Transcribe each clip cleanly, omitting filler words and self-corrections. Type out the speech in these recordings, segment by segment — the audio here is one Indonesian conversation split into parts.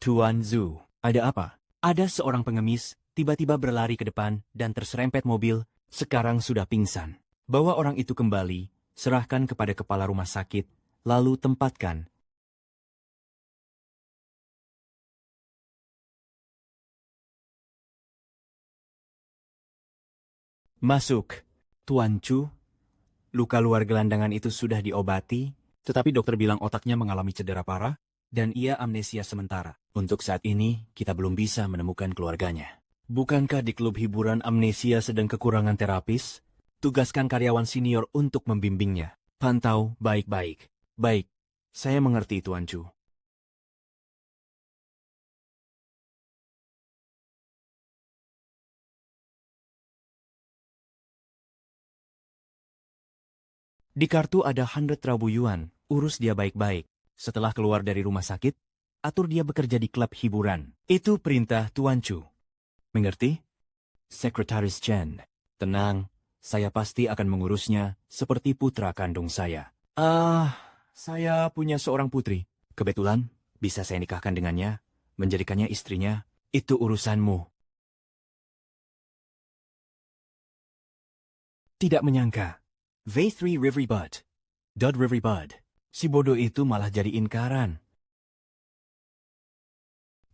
Tuan Zhu, ada apa? Ada seorang pengemis, tiba-tiba berlari ke depan dan terserempet mobil, sekarang sudah pingsan. Bawa orang itu kembali, serahkan kepada kepala rumah sakit, lalu tempatkan. Masuk. Tuan Chu, luka luar gelandangan itu sudah diobati, tetapi dokter bilang otaknya mengalami cedera parah, dan ia amnesia sementara. Untuk saat ini, kita belum bisa menemukan keluarganya. Bukankah di klub hiburan amnesia sedang kekurangan terapis? Tugaskan karyawan senior untuk membimbingnya. Pantau baik-baik. Baik, saya mengerti Tuan Chu. Di kartu ada 100.000 yuan, urus dia baik-baik. Setelah keluar dari rumah sakit, atur dia bekerja di klub hiburan. Itu perintah Tuan Chu. Mengerti? Sekretaris Chen, tenang, saya pasti akan mengurusnya seperti putra kandung saya. Saya punya seorang putri. Kebetulan, bisa saya nikahkan dengannya, menjadikannya istrinya. Itu urusanmu. Tidak menyangka. V3 Riveribud. Dud Riveribud. Si bodoh itu malah jadi inkaran.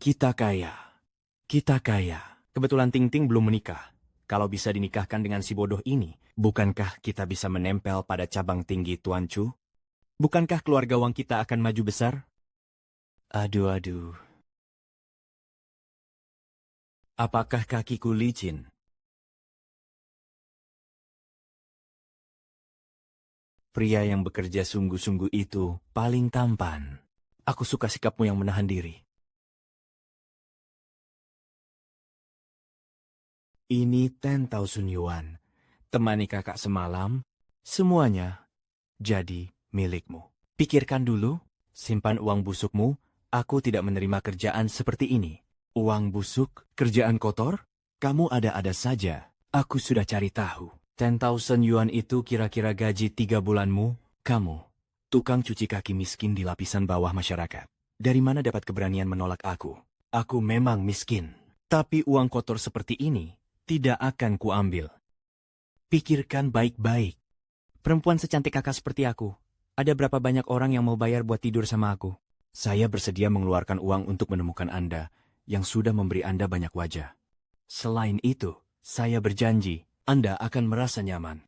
Kita kaya. Kita kaya. Kebetulan Ting Ting belum menikah. Kalau bisa dinikahkan dengan si bodoh ini, bukankah kita bisa menempel pada cabang tinggi Tuan Chu? Bukankah keluarga Wang kita akan maju besar? Aduh. Apakah kakiku licin? Pria yang bekerja sungguh-sungguh itu paling tampan. Aku suka sikapmu yang menahan diri. Ini 10.000 yuan. Temani kakak semalam, semuanya jadi milikmu. Pikirkan dulu, simpan uang busukmu. Aku tidak menerima kerjaan seperti ini. Uang busuk, kerjaan kotor? Kamu ada-ada saja. Aku sudah cari tahu. 10.000 yuan itu kira-kira gaji 3 bulanmu. Kamu, tukang cuci kaki miskin di lapisan bawah masyarakat. Dari mana dapat keberanian menolak aku? Aku memang miskin. Tapi uang kotor seperti ini tidak akan kuambil. Pikirkan baik-baik. Perempuan secantik kakak seperti aku, ada berapa banyak orang yang mau bayar buat tidur sama aku? Saya bersedia mengeluarkan uang untuk menemukan Anda yang sudah memberi Anda banyak wajah. Selain itu, saya berjanji Anda akan merasa nyaman.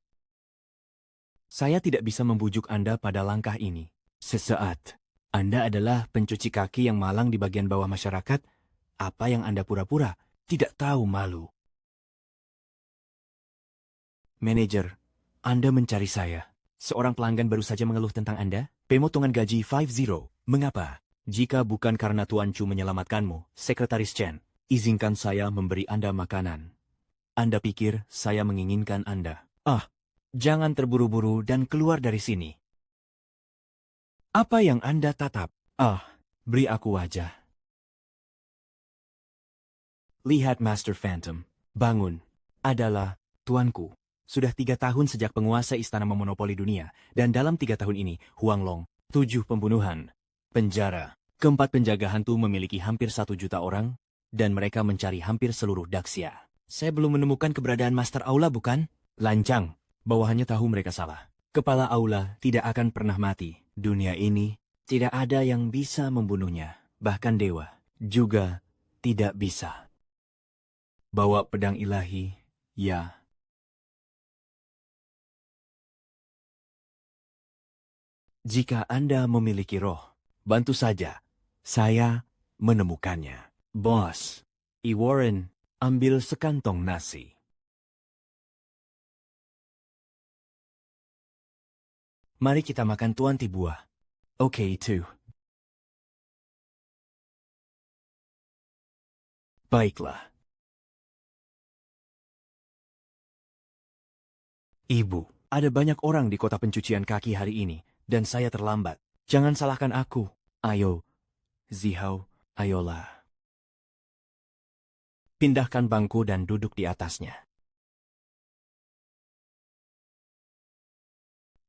Saya tidak bisa membujuk Anda pada langkah ini. Sesaat, Anda adalah pencuci kaki yang malang di bagian bawah masyarakat. Apa yang Anda pura-pura? Tidak tahu malu. Manajer, Anda mencari saya. Seorang pelanggan baru saja mengeluh tentang Anda. Pemotongan gaji 50. Mengapa? Jika bukan karena Tuan Chu menyelamatkanmu, Sekretaris Chen, izinkan saya memberi Anda makanan. Anda pikir saya menginginkan Anda? Jangan terburu-buru dan keluar dari sini. Apa yang Anda tatap? Beri aku wajah. Lihat Master Phantom. Bangun. Adalah tuanku. Sudah 3 tahun sejak penguasa istana memonopoli dunia, dan dalam 3 tahun ini, Huang Long, 7 pembunuhan, penjara, keempat penjaga hantu memiliki hampir 1 juta orang, dan mereka mencari hampir seluruh Daxia. Saya belum menemukan keberadaan Master Aula, bukan? Lancang, bawahannya tahu mereka salah. Kepala Aula tidak akan pernah mati. Dunia ini tidak ada yang bisa membunuhnya, bahkan dewa juga tidak bisa. Bawa pedang ilahi, ya. Jika Anda memiliki roh, bantu saja. Saya menemukannya. Bos, Warren, ambil sekantong nasi. Mari kita makan Tuan Tibuah. Oke, itu. Baiklah. Ibu, ada banyak orang di kota pencucian kaki hari ini, dan saya terlambat. Jangan salahkan aku. Ayo, Zihao, ayolah. Pindahkan bangku dan duduk di atasnya.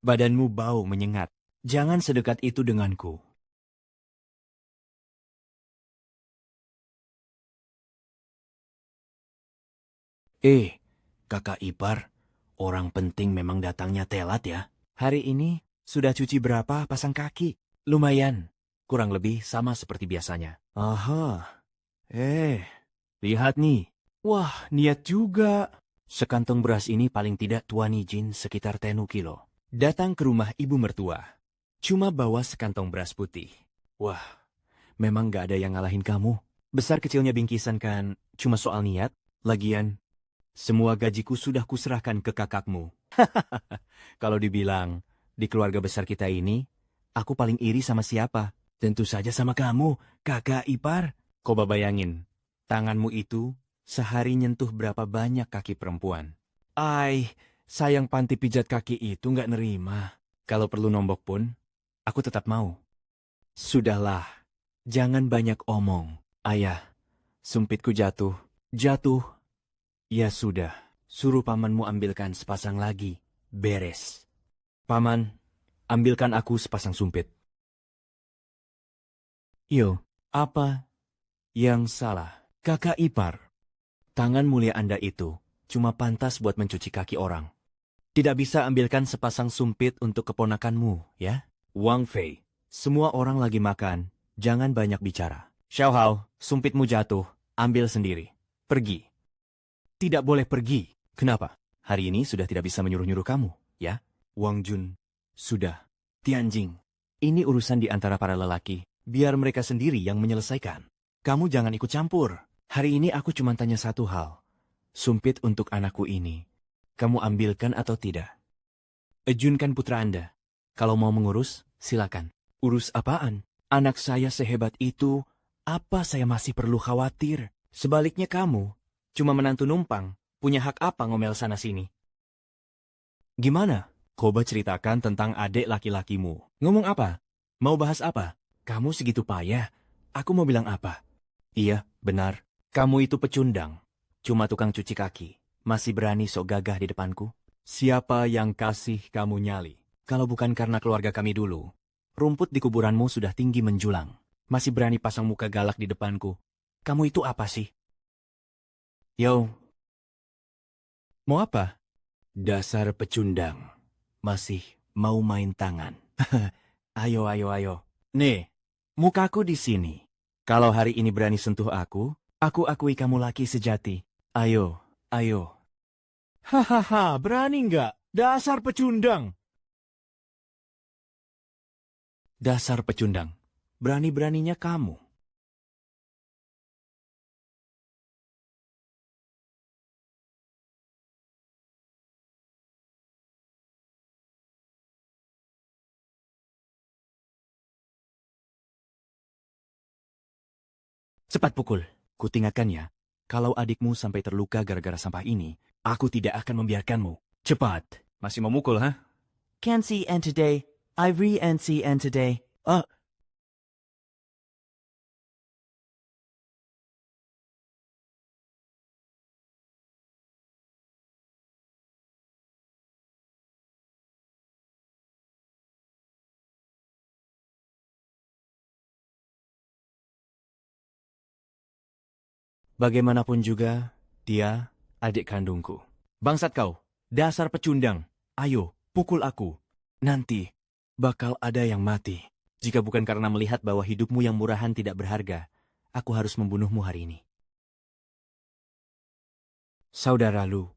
Badanmu bau menyengat. Jangan sedekat itu denganku. Kakak ipar, orang penting memang datangnya telat ya. Hari ini sudah cuci berapa pasang kaki? Lumayan, kurang lebih sama seperti biasanya. Aha, lihat nih. Wah, niat juga. Sekantong beras ini paling tidak Tuan izin sekitar 10 kilo. Datang ke rumah ibu mertua. Cuma bawa sekantong beras putih. Wah, memang gak ada yang ngalahin kamu. Besar kecilnya bingkisan kan cuma soal niat. Lagian, semua gajiku sudah kuserahkan ke kakakmu. Kalau dibilang, di keluarga besar kita ini, aku paling iri sama siapa? Tentu saja sama kamu, kakak ipar. Coba bayangin, tanganmu itu sehari nyentuh berapa banyak kaki perempuan. Sayang panti pijat kaki itu nggak nerima. Kalau perlu nombok pun, aku tetap mau. Sudahlah, jangan banyak omong. Ayah, sumpitku jatuh. Jatuh. Ya sudah, suruh pamanmu ambilkan sepasang lagi. Beres. Paman, ambilkan aku sepasang sumpit. Yo, apa yang salah? Kakak ipar, tangan mulia Anda itu cuma pantas buat mencuci kaki orang. Tidak bisa ambilkan sepasang sumpit untuk keponakanmu, ya? Wang Fei, semua orang lagi makan, jangan banyak bicara. Xiao Hao, sumpitmu jatuh, ambil sendiri. Pergi. Tidak boleh pergi. Kenapa? Hari ini sudah tidak bisa menyuruh-nyuruh kamu, ya? Wang Jun, sudah. Tianjing, ini urusan di antara para lelaki. Biar mereka sendiri yang menyelesaikan. Kamu jangan ikut campur. Hari ini aku cuma tanya satu hal. Sumpit untuk anakku ini. Kamu ambilkan atau tidak? Ejunkan putra Anda. Kalau mau mengurus, silakan. Urus apaan? Anak saya sehebat itu, apa saya masih perlu khawatir? Sebaliknya kamu, cuma menantu numpang, punya hak apa ngomel sana-sini? Gimana? Coba ceritakan tentang adik laki-lakimu. Ngomong apa? Mau bahas apa? Kamu segitu payah. Aku mau bilang apa? Iya, benar. Kamu itu pecundang. Cuma tukang cuci kaki. Masih berani sok gagah di depanku? Siapa yang kasih kamu nyali? Kalau bukan karena keluarga kami dulu, rumput di kuburanmu sudah tinggi menjulang. Masih berani pasang muka galak di depanku. Kamu itu apa sih? Yo. Mau apa? Dasar pecundang. Masih mau main tangan. Ayo, ayo, ayo. Nih, mukaku di sini. Kalau hari ini berani sentuh aku akui kamu laki sejati. Ayo, ayo. Hahaha, berani nggak? Dasar pecundang. Dasar pecundang. Berani-beraninya kamu. Cepat pukul. Kutingatkan ya, kalau adikmu sampai terluka gara-gara sampah ini, aku tidak akan membiarkanmu. Cepat. Masih mau mukul, ha? Kenzie and today. Ivory and C and today. Bagaimanapun juga, dia adik kandungku. Bangsat kau, dasar pecundang. Ayo, pukul aku. Nanti, bakal ada yang mati. Jika bukan karena melihat bahwa hidupmu yang murahan tidak berharga, aku harus membunuhmu hari ini. Saudara Lu,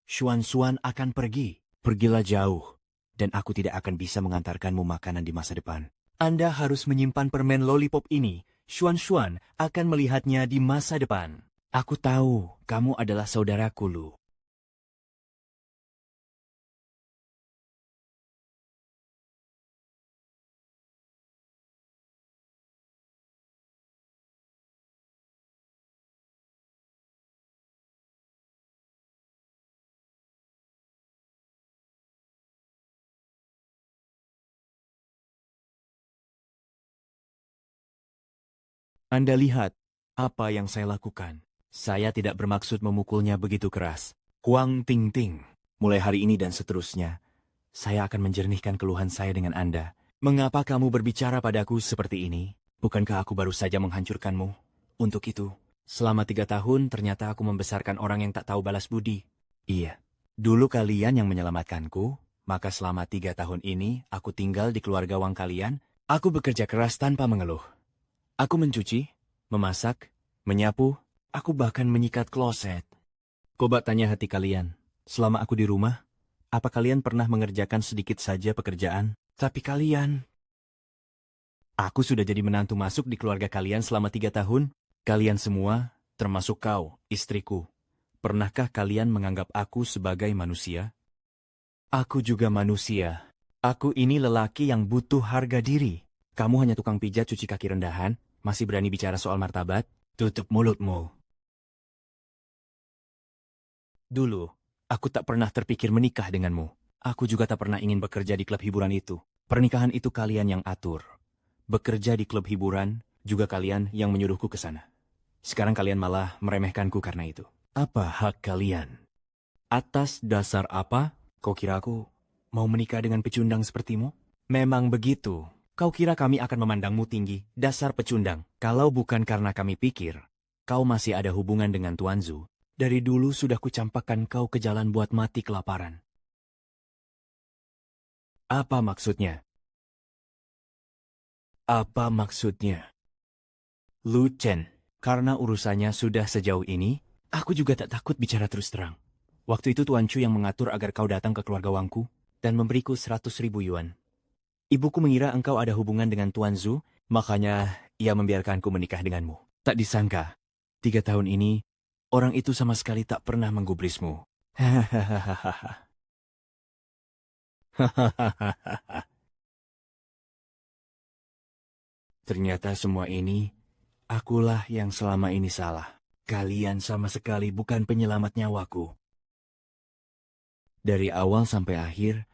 Xuan akan pergi. Pergilah jauh, dan aku tidak akan bisa mengantarkanmu makanan di masa depan. Anda harus menyimpan permen lollipop ini. Xuan akan melihatnya di masa depan. Aku tahu kamu adalah saudaraku, Lu. Anda lihat apa yang saya lakukan. Saya tidak bermaksud memukulnya begitu keras. Huang Ting Ting, mulai hari ini dan seterusnya, saya akan menjernihkan keluhan saya dengan Anda. Mengapa kamu berbicara padaku seperti ini? Bukankah aku baru saja menghancurkanmu? Untuk itu, Selama 3 tahun, ternyata aku membesarkan orang yang tak tahu balas budi. Iya, dulu kalian yang menyelamatkanku, maka selama 3 tahun ini aku tinggal di keluarga Wang kalian. Aku bekerja keras tanpa mengeluh. Aku mencuci, memasak, menyapu, aku bahkan menyikat kloset. Coba tanya hati kalian, selama aku di rumah, apa kalian pernah mengerjakan sedikit saja pekerjaan? Tapi kalian, aku sudah jadi menantu masuk di keluarga kalian selama 3 tahun. Kalian semua, termasuk kau, istriku, pernahkah kalian menganggap aku sebagai manusia? Aku juga manusia. Aku ini lelaki yang butuh harga diri. Kamu hanya tukang pijat cuci kaki rendahan, masih berani bicara soal martabat? Tutup mulutmu. Dulu, aku tak pernah terpikir menikah denganmu. Aku juga tak pernah ingin bekerja di klub hiburan itu. Pernikahan itu kalian yang atur. Bekerja di klub hiburan, juga kalian yang menyuruhku ke sana. Sekarang kalian malah meremehkanku karena itu. Apa hak kalian? Atas dasar apa? Kau kira aku mau menikah dengan pecundang sepertimu? Memang begitu. Kau kira kami akan memandangmu tinggi, dasar pecundang. Kalau bukan karena kami pikir, kau masih ada hubungan dengan Tuan Zhu. Dari dulu sudah kucampakkan kau ke jalan buat mati kelaparan. Apa maksudnya? Apa maksudnya? Lu Chen, karena urusannya sudah sejauh ini, aku juga tak takut bicara terus terang. Waktu itu Tuan Chu yang mengatur agar kau datang ke keluarga Wangku dan memberiku 100.000 yuan. Ibuku mengira engkau ada hubungan dengan Tuan Zhu, makanya ia membiarkanku menikah denganmu. Tak disangka, 3 tahun ini, orang itu sama sekali tak pernah menggubrismu. Hahaha. Ternyata semua ini, akulah yang selama ini salah. Kalian sama sekali bukan penyelamat nyawaku. Dari awal sampai akhir,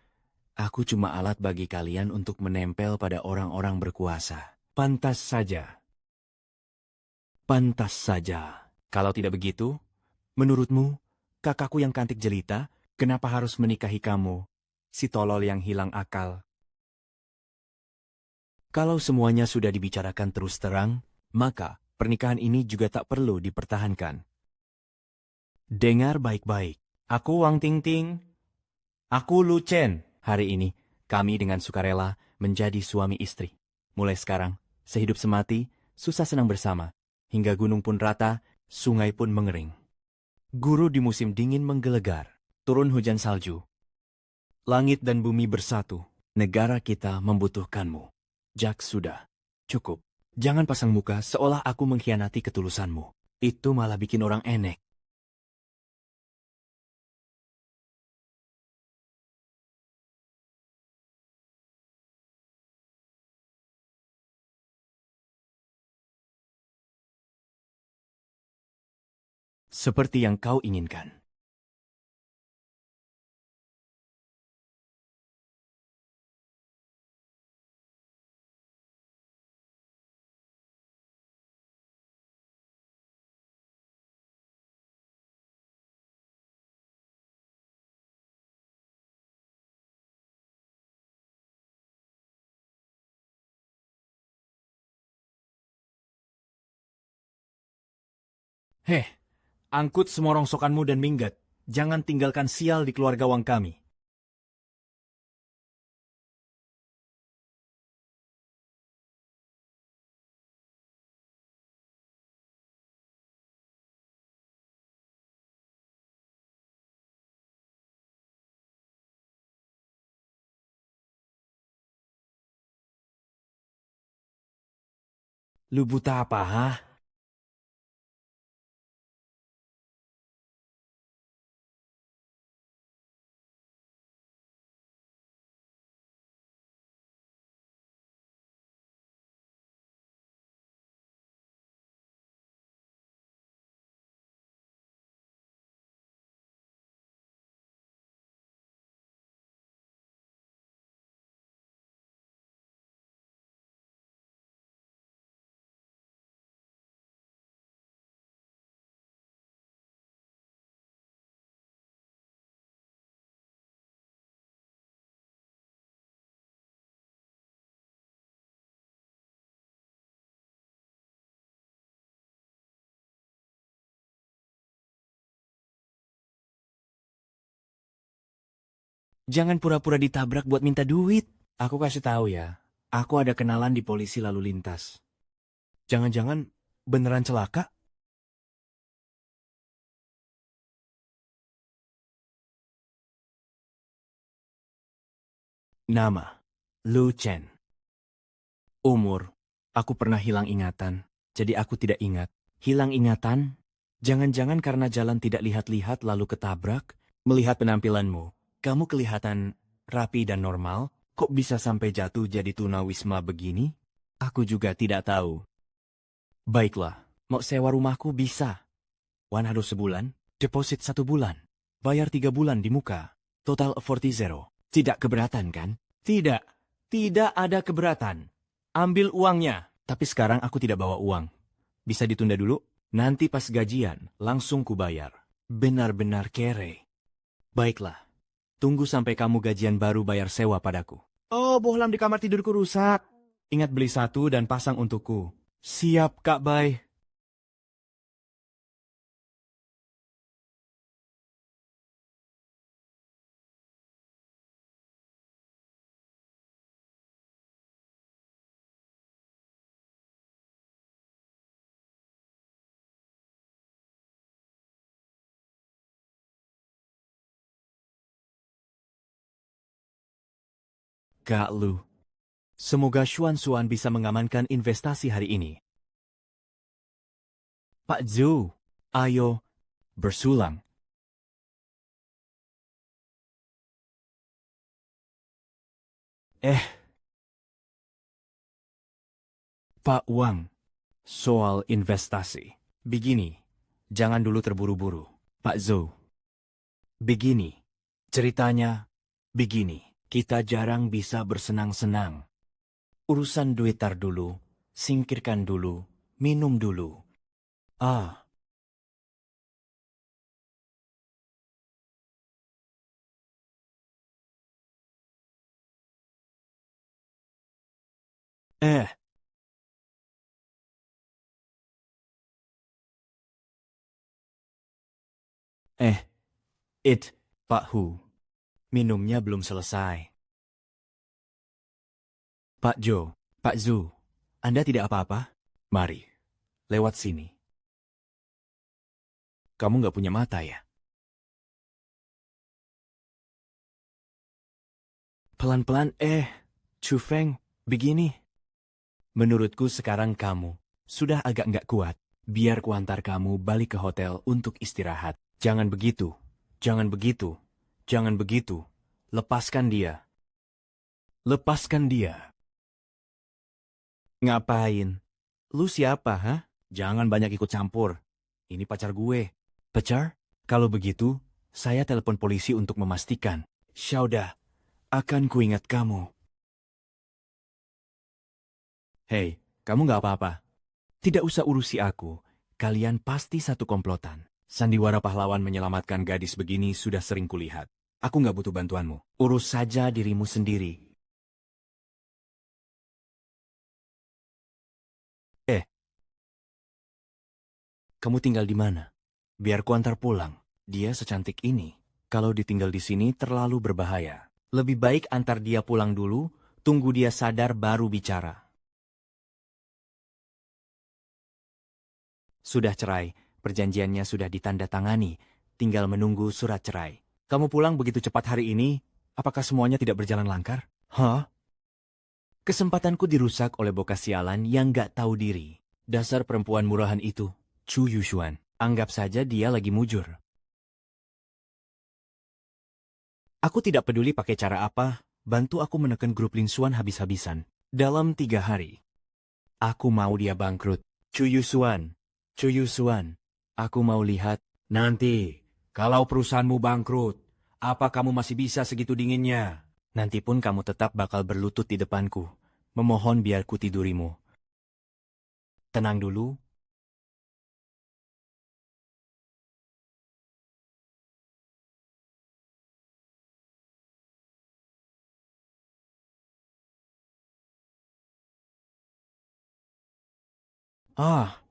aku cuma alat bagi kalian untuk menempel pada orang-orang berkuasa. Pantas saja. Pantas saja. Kalau tidak begitu, menurutmu, kakakku yang cantik jelita, kenapa harus menikahi kamu, si tolol yang hilang akal? Kalau semuanya sudah dibicarakan terus terang, maka pernikahan ini juga tak perlu dipertahankan. Dengar baik-baik. Aku Wang Tingting. Aku Lu Chen. Hari ini, kami dengan sukarela menjadi suami istri. Mulai sekarang, sehidup semati, susah senang bersama. Hingga gunung pun rata, sungai pun mengering. Guru di musim dingin menggelegar. Turun hujan salju. Langit dan bumi bersatu. Negara kita membutuhkanmu. Jak sudah. Cukup. Jangan pasang muka seolah aku mengkhianati ketulusanmu. Itu malah bikin orang enek. Seperti yang kau inginkan. Heh, angkut semua rongsokanmu dan minggat. Jangan tinggalkan sial di keluarga Wang kami. Lu buta apa, ha? Jangan pura-pura ditabrak buat minta duit. Aku kasih tahu ya, aku ada kenalan di polisi lalu lintas. Jangan-jangan beneran celaka? Nama, Lu Chen. Umur, aku pernah hilang ingatan, jadi aku tidak ingat. Hilang ingatan? Jangan-jangan karena jalan tidak lihat-lihat lalu ketabrak? Melihat penampilanmu, kamu kelihatan rapi dan normal. Kok bisa sampai jatuh jadi tunawisma begini? Aku juga tidak tahu. Baiklah, mau sewa rumahku bisa. Wan harus sebulan, deposit 1 bulan, bayar 3 bulan di muka, total 40. Tidak keberatan kan? Tidak, tidak ada keberatan. Ambil uangnya. Tapi sekarang aku tidak bawa uang. Bisa ditunda dulu? Nanti pas gajian, langsung kubayar. Benar-benar kere. Baiklah, tunggu sampai kamu gajian baru bayar sewa padaku. Oh, bohlam di kamar tidurku rusak. Ingat beli satu dan pasang untukku. Siap, Kak Bay. Kak Lu, semoga Xuan bisa mengamankan investasi hari ini. Pak Zhou, ayo, bersulang. Eh, Pak Wang, soal investasi. Begini, jangan dulu terburu-buru. Pak Zhou, begini, ceritanya begini. Kita jarang bisa bersenang-senang. Urusan duit tar dulu, singkirkan dulu, minum dulu. Ah, eh, eh, Pak Hu, minumnya belum selesai. Pak Jo, Pak Zu, Anda tidak apa-apa? Mari, lewat sini. Kamu nggak punya mata ya? Pelan-pelan, Chu Feng, begini. Menurutku sekarang kamu sudah agak nggak kuat. Biar kuantar kamu balik ke hotel untuk istirahat. Jangan begitu, jangan begitu, jangan begitu. Lepaskan dia, lepaskan dia. Ngapain? Lu siapa, ha? Jangan banyak ikut campur. Ini pacar gue. Pacar? Kalau begitu, saya telepon polisi untuk memastikan. Syaudah, akan kuingat kamu. Hei, kamu nggak apa-apa. Tidak usah urusi aku. Kalian pasti satu komplotan. Sandiwara pahlawan menyelamatkan gadis begini sudah sering kulihat. Aku nggak butuh bantuanmu. Urus saja dirimu sendiri. Eh, kamu tinggal di mana? Biar kuantar pulang. Dia secantik ini. Kalau ditinggal di sini terlalu berbahaya. Lebih baik antar dia pulang dulu, tunggu dia sadar baru bicara. Sudah cerai, perjanjiannya sudah ditandatangani, tinggal menunggu surat cerai. Kamu pulang begitu cepat hari ini, apakah semuanya tidak berjalan lancar? Hah? Kesempatanku dirusak oleh bokas sialan yang gak tahu diri. Dasar perempuan murahan itu, Chu Yushuan. Anggap saja dia lagi mujur. Aku tidak peduli pakai cara apa, bantu aku menekan grup Lin Xuan habis-habisan. Dalam 3 hari. Aku mau dia bangkrut. Chu Yushuan, Chu Yushuan, aku mau lihat. Nanti, kalau perusahaanmu bangkrut, apa kamu masih bisa segitu dinginnya? Nanti pun kamu tetap bakal berlutut di depanku. Memohon biar ku tidurimu. Tenang dulu. Ah,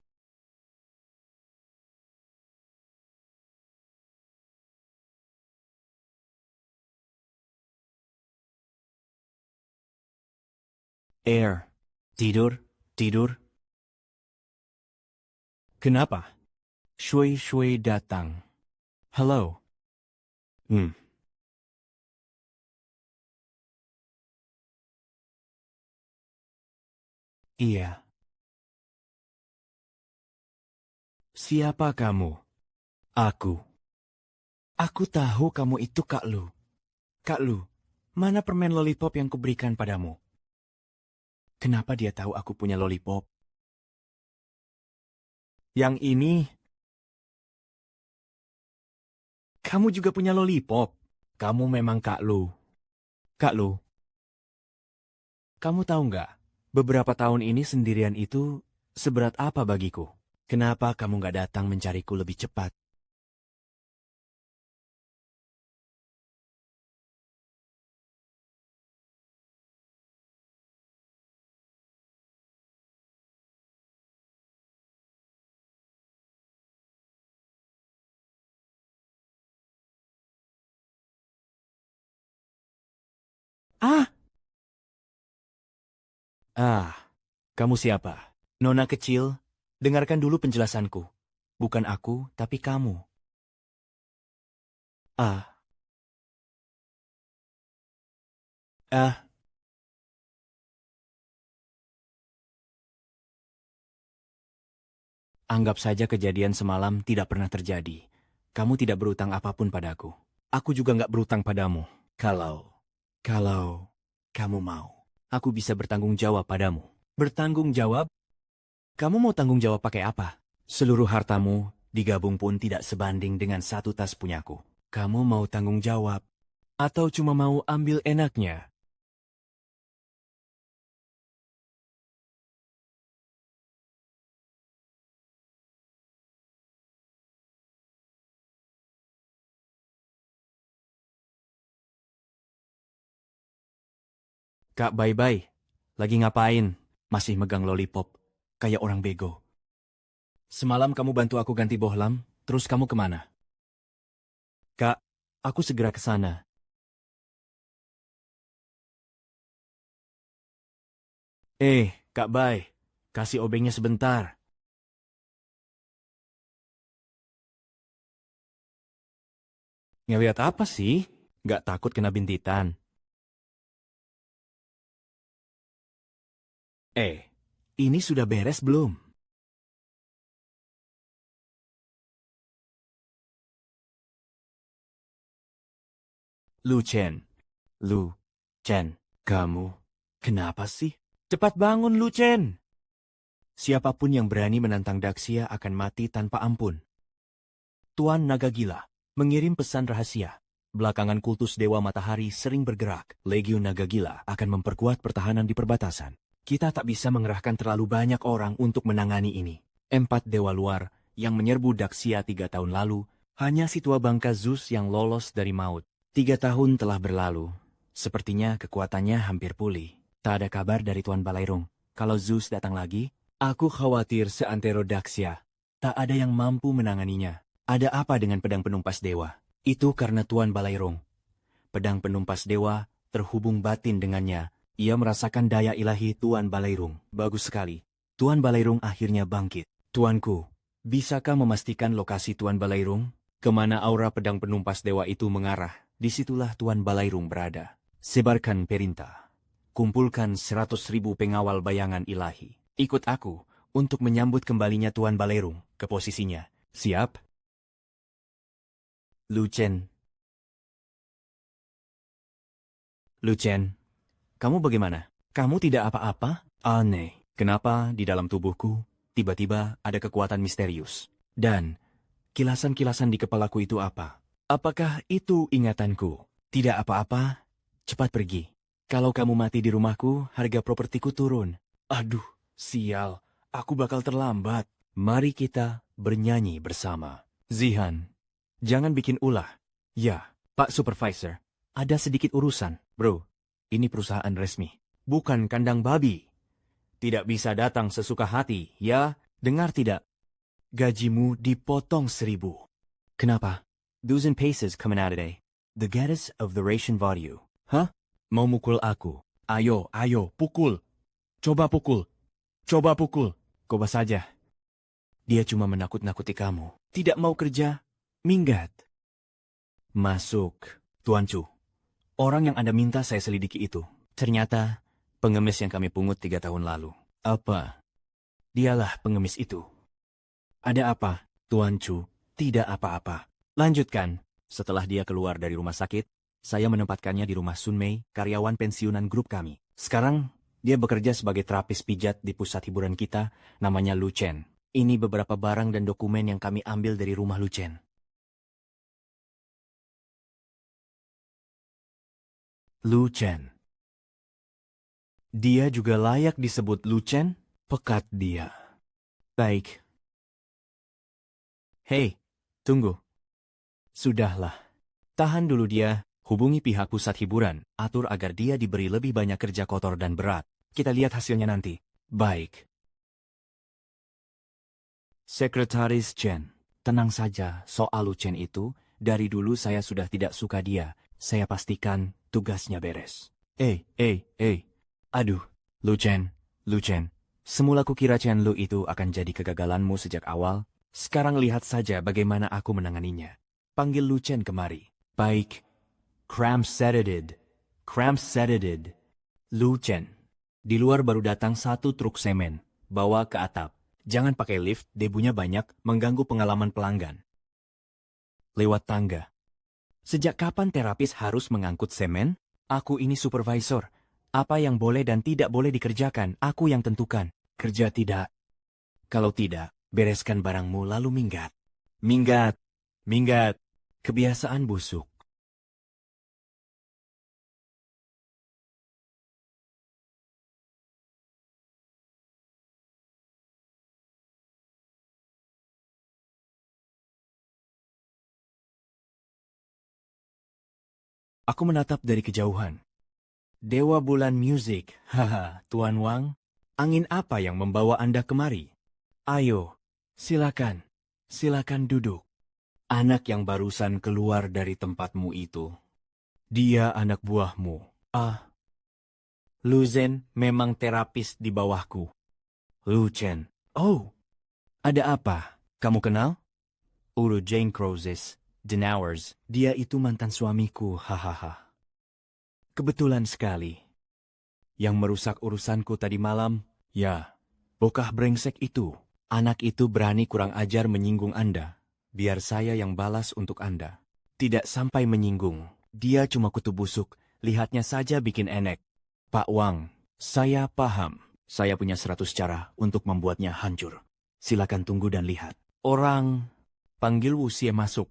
Air. Tidur, tidur. Kenapa? Shui datang. Halo. Iya. Siapa kamu? Aku. Aku tahu kamu itu Kak Lu. Kak Lu, mana permen lollipop yang kuberikan padamu? Kenapa dia tahu aku punya lollipop? Yang ini, kamu juga punya lollipop. Kamu memang Kak Lu. Kak Lu, kamu tahu nggak? Beberapa tahun ini sendirian itu seberat apa bagiku? Kenapa kamu nggak datang mencariku lebih cepat? Ah! Ah, kamu siapa? Nona kecil, dengarkan dulu penjelasanku. Bukan aku, tapi kamu. Ah, ah, anggap saja kejadian semalam tidak pernah terjadi. Kamu tidak berutang apapun padaku. Aku juga nggak berutang padamu. Kalau kamu mau, aku bisa bertanggung jawab padamu. Bertanggung jawab? Kamu mau tanggung jawab pakai apa? Seluruh hartamu digabung pun tidak sebanding dengan satu tas punyaku. Kamu mau tanggung jawab? Atau cuma mau ambil enaknya? Kak Bye-Bye, lagi ngapain? Masih megang lollipop, kayak orang bego. Semalam kamu bantu aku ganti bohlam, terus kamu kemana? Kak, aku segera ke sana. Kak Bay, kasih obengnya sebentar. Ngeliat apa sih? Gak takut kena bintitan. Ini sudah beres belum? Lu Chen, Lu Chen, kamu kenapa sih? Cepat bangun Lu Chen! Siapapun yang berani menantang Daxia akan mati tanpa ampun. Tuan Naga Gila mengirim pesan rahasia. Belakangan kultus Dewa Matahari sering bergerak. Legiun Naga Gila akan memperkuat pertahanan di perbatasan. Kita tak bisa mengerahkan terlalu banyak orang untuk menangani ini. 4 dewa luar yang menyerbu Daxia 3 tahun lalu, hanya si tua bangka Zeus yang lolos dari maut. 3 tahun telah berlalu. Sepertinya kekuatannya hampir pulih. Tak ada kabar dari Tuan Balairung. Kalau Zeus datang lagi, aku khawatir seantero Daxia. Tak ada yang mampu menanganinya. Ada apa dengan pedang penumpas dewa? Itu karena Tuan Balairung. Pedang penumpas dewa terhubung batin dengannya. Ia merasakan daya ilahi Tuan Balairung. Bagus sekali. Tuan Balairung akhirnya bangkit. Tuanku, bisakah memastikan lokasi Tuan Balairung? Kemana aura pedang penumpas dewa itu mengarah? Disitulah Tuan Balairung berada. Sebarkan perintah. Kumpulkan 100.000 pengawal bayangan ilahi. Ikut aku untuk menyambut kembalinya Tuan Balairung ke posisinya. Siap? Lucen. Lucen, kamu bagaimana? Kamu tidak apa-apa? Aneh. Kenapa di dalam tubuhku tiba-tiba ada kekuatan misterius? Dan kilasan-kilasan di kepalaku itu apa? Apakah itu ingatanku? Tidak apa-apa, cepat pergi. Kalau kamu mati di rumahku, harga propertiku turun. Aduh, sial, aku bakal terlambat. Mari kita bernyanyi bersama. Zihan, jangan bikin ulah. Ya, Pak Supervisor, ada sedikit urusan. Bro, ini perusahaan resmi, bukan kandang babi. Tidak bisa datang sesuka hati, ya? Dengar tidak? Gajimu dipotong 1.000. Kenapa? Dozen paces coming out today. The goddess of the ration value. Hah? Mau mukul aku? Ayo, pukul. Coba pukul. Coba pukul. Coba saja. Dia cuma menakut-nakuti kamu. Tidak mau kerja? Minggat. Masuk, Tuan Chu. Orang yang Anda minta saya selidiki itu. Ternyata pengemis yang kami pungut 3 tahun lalu. Apa? Dialah pengemis itu. Ada apa, Tuan Chu? Tidak apa-apa. Lanjutkan. Setelah dia keluar dari rumah sakit, saya menempatkannya di rumah Sun Mei, karyawan pensiunan grup kami. Sekarang, dia bekerja sebagai terapis pijat di pusat hiburan kita, namanya Lu Chen. Ini beberapa barang dan dokumen yang kami ambil dari rumah Lu Chen. Lu Chen. Dia juga layak disebut Lu Chen? Pekat dia. Baik. Hei, tunggu. Sudahlah. Tahan dulu dia. Hubungi pihak pusat hiburan, atur agar dia diberi lebih banyak kerja kotor dan berat. Kita lihat hasilnya nanti. Baik. Sekretaris Chen, tenang saja soal Lu Chen itu. Dari dulu saya sudah tidak suka dia. Saya pastikan tugasnya beres. Aduh, Lu Chen. Semula kukira Chen Lu itu akan jadi kegagalanmu sejak awal. Sekarang lihat saja bagaimana aku menanganinya. Panggil Lu Chen kemari. Baik. Cram sedated. Lu Chen. Di luar baru datang 1 truk semen. Bawa ke atap. Jangan pakai lift, debunya banyak, mengganggu pengalaman pelanggan. Lewat tangga. Sejak kapan terapis harus mengangkut semen? Aku ini supervisor. Apa yang boleh dan tidak boleh dikerjakan, aku yang tentukan. Kerja tidak. Kalau tidak, bereskan barangmu lalu minggat. Minggat. Kebiasaan busuk. Aku menatap dari kejauhan. Dewa Bulan Music, haha, Tuan Wang. Angin apa yang membawa Anda kemari? Ayo, silakan duduk. Anak yang barusan keluar dari tempatmu itu. Dia anak buahmu. Lu Zhen memang terapis di bawahku. Lu Chen. Oh, ada apa? Kamu kenal? Uru Jane Crozes. Denowers, dia itu mantan suamiku, hahaha. Kebetulan sekali. Yang merusak urusanku tadi malam, ya, bokah brengsek itu. Anak itu berani kurang ajar menyinggung Anda. Biar saya yang balas untuk Anda. Tidak sampai menyinggung. Dia cuma kutu busuk, lihatnya saja bikin enek. Pak Wang, saya paham. Saya punya 100 cara untuk membuatnya hancur. Silakan tunggu dan lihat. Orang, panggil Wu Xie masuk.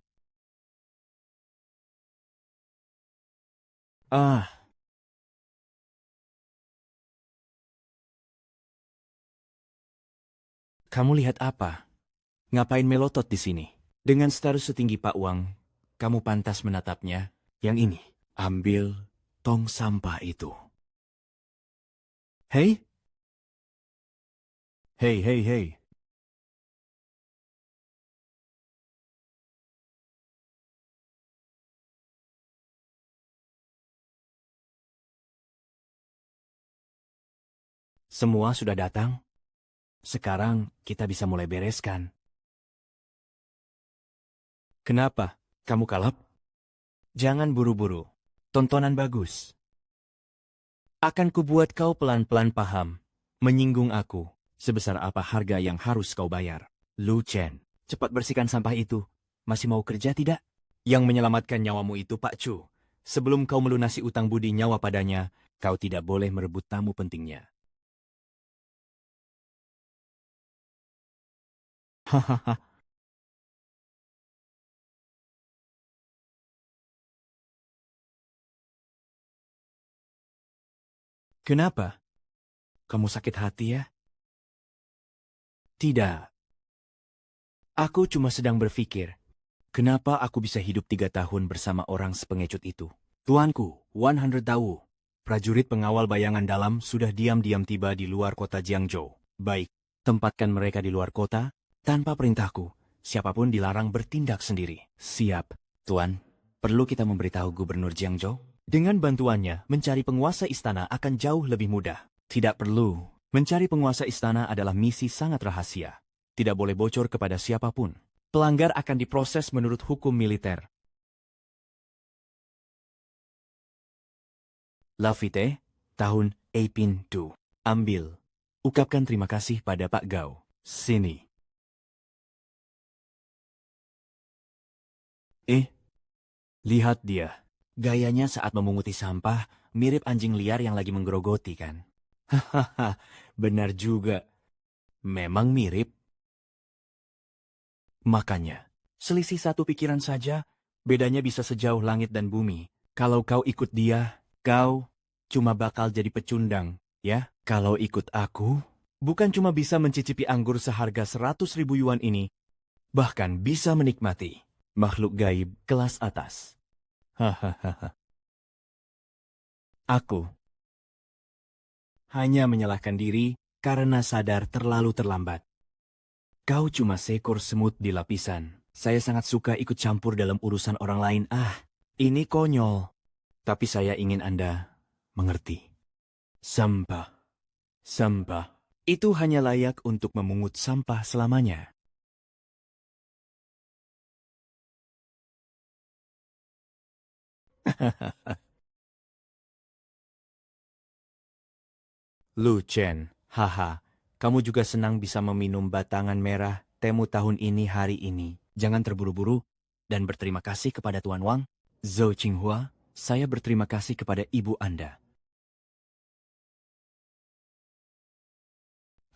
Kamu lihat apa? Ngapain melotot di sini? Dengan status setinggi Pak Wang, kamu pantas menatapnya. Yang ini, ambil tong sampah itu. Hei! Hei! Semua sudah datang? Sekarang kita bisa mulai bereskan. Kenapa? Kamu kalap? Jangan buru-buru. Tontonan bagus. Akan kubuat kau pelan-pelan paham. Menyinggung aku. Sebesar apa harga yang harus kau bayar. Lu Chen, cepat bersihkan sampah itu. Masih mau kerja tidak? Yang menyelamatkan nyawamu itu Pak Chu. Sebelum kau melunasi utang budi nyawa padanya, kau tidak boleh merebut tamu pentingnya. Hahaha. Kenapa? Kamu sakit hati ya? Tidak. Aku cuma sedang berpikir, kenapa aku bisa hidup 3 tahun bersama orang sepengecut itu? Tuanku, 100 Tawu, prajurit pengawal bayangan dalam sudah diam-diam tiba di luar kota Jiangzhou. Baik, tempatkan mereka di luar kota, tanpa perintahku. Siapapun dilarang bertindak sendiri. Siap, Tuan. Perlu kita memberitahu Gubernur Jiangzhou? Dengan bantuannya, mencari penguasa istana akan jauh lebih mudah. Tidak perlu. Mencari penguasa istana adalah misi sangat rahasia. Tidak boleh bocor kepada siapapun. Pelanggar akan diproses menurut hukum militer. Lafite, tahun 1802. Ambil. Ucapkan terima kasih pada Pak Gao. Sini. Lihat dia. Gayanya saat memunguti sampah mirip anjing liar yang lagi menggerogoti, kan? Hahaha, benar juga. Memang mirip. Makanya, selisih satu pikiran saja, bedanya bisa sejauh langit dan bumi. Kalau kau ikut dia, kau cuma bakal jadi pecundang, ya? Kalau ikut aku, bukan cuma bisa mencicipi anggur seharga 100.000 yuan ini, bahkan bisa menikmati makhluk gaib kelas atas. Hahaha. Aku hanya menyalahkan diri karena sadar terlalu terlambat. Kau cuma seekor semut di lapisan. Saya sangat suka ikut campur dalam urusan orang lain. Ini konyol. Tapi saya ingin Anda mengerti. Sampah. Sampah. Itu hanya layak untuk memungut sampah selamanya. Lu Chen, haha. Kamu juga senang bisa meminum batangan merah temu tahun ini hari ini. Jangan terburu-buru dan berterima kasih kepada Tuan Wang. Zhou Qinghua, saya berterima kasih kepada ibu Anda.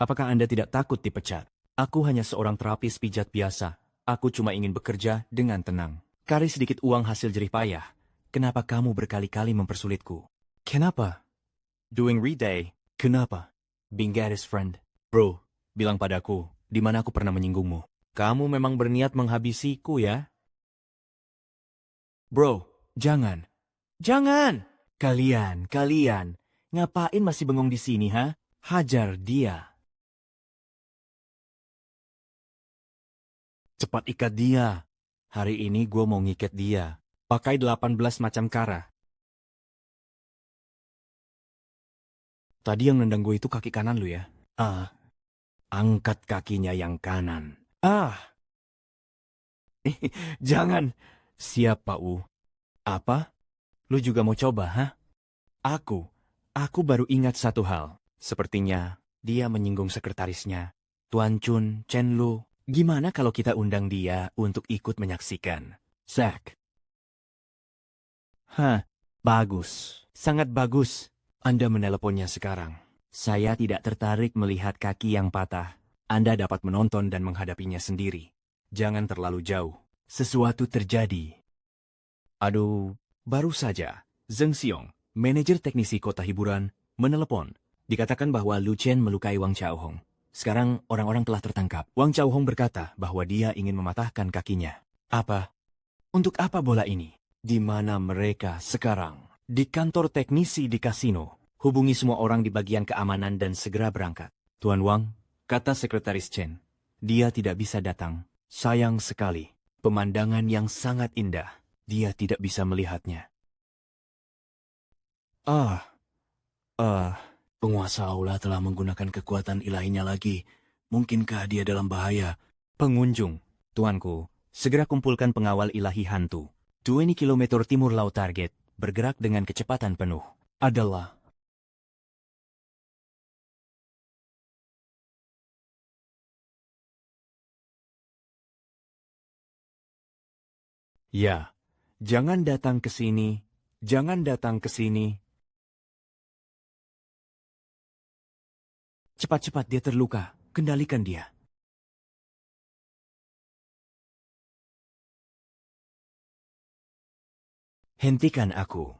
Apakah Anda tidak takut dipecat? Aku hanya seorang terapis pijat biasa. Aku cuma ingin bekerja dengan tenang. Cari sedikit uang hasil jerih payah. Kenapa kamu berkali-kali mempersulitku? Kenapa? Doing reday. Kenapa? Being Gaddis friend. Bro, bilang padaku, di mana aku pernah menyinggungmu? Kamu memang berniat menghabisiku, ya? Bro, jangan. Jangan! Kalian, ngapain masih bengong di sini, ha? Hajar dia. Cepat ikat dia. Hari ini gue mau ngikat dia. Pakai 18 macam cara. Tadi yang nendang gue itu kaki kanan lu, ya? Angkat kakinya yang kanan. Jangan. Siap, Pak Wu. Apa? Lu juga mau coba, ha? Aku baru ingat satu hal. Sepertinya dia menyinggung sekretarisnya. Tuan Chun, Chen Lu. Gimana kalau kita undang dia untuk ikut menyaksikan? Zack. Bagus. Sangat bagus. Anda meneleponnya sekarang. Saya tidak tertarik melihat kaki yang patah. Anda dapat menonton dan menghadapinya sendiri. Jangan terlalu jauh. Sesuatu terjadi. Aduh, baru saja. Zheng Xiong, manajer teknisi kota hiburan, menelepon. Dikatakan bahwa Lu Chen melukai Wang Xiaohong. Sekarang orang-orang telah tertangkap. Wang Xiaohong berkata bahwa dia ingin mematahkan kakinya. Apa? Untuk apa bola ini? Di mana mereka sekarang? Di kantor teknisi di kasino. Hubungi semua orang di bagian keamanan dan segera berangkat. Tuan Wang, kata sekretaris Chen, dia tidak bisa datang. Sayang sekali. Pemandangan yang sangat indah. Dia tidak bisa melihatnya. Penguasa aula telah menggunakan kekuatan ilahinya lagi. Mungkinkah dia dalam bahaya? Pengunjung, tuanku, segera kumpulkan pengawal ilahi hantu. 20 km timur laut target, bergerak dengan kecepatan penuh. Adalah. Ya, jangan datang ke sini. Jangan datang ke sini. Cepat-cepat, dia terluka. Kendalikan dia. Hentikan aku.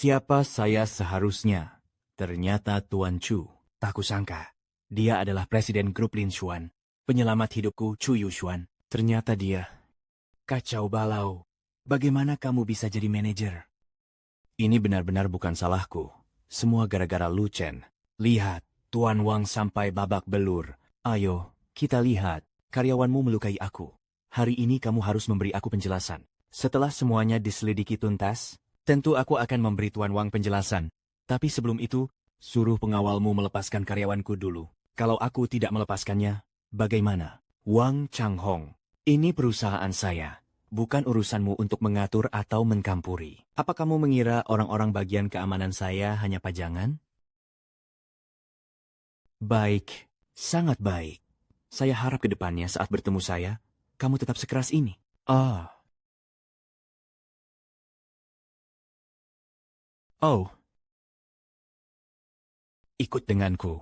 Siapa saya seharusnya? Ternyata Tuan Chu. Tak kusangka. Dia adalah presiden grup Lin Xuan. Penyelamat hidupku Chu Yushuan. Ternyata dia. Kacau balau. Bagaimana kamu bisa jadi manajer? Ini benar-benar bukan salahku. Semua gara-gara Lu Chen. Lihat, Tuan Wang sampai babak belur. Ayo, Kita lihat, karyawanmu melukai aku. Hari ini kamu harus memberi aku penjelasan. Setelah semuanya diselidiki tuntas, tentu aku akan memberi Tuan Wang penjelasan. Tapi sebelum itu, suruh pengawalmu melepaskan karyawanku dulu. Kalau aku tidak melepaskannya, bagaimana? Wang Changhong, ini perusahaan saya. Bukan urusanmu untuk mengatur atau mencampuri. Apa kamu mengira orang-orang bagian keamanan saya hanya pajangan? Baik, sangat baik. Saya harap ke depannya saat bertemu saya, kamu tetap sekeras ini. Ah, oh, ikut denganku.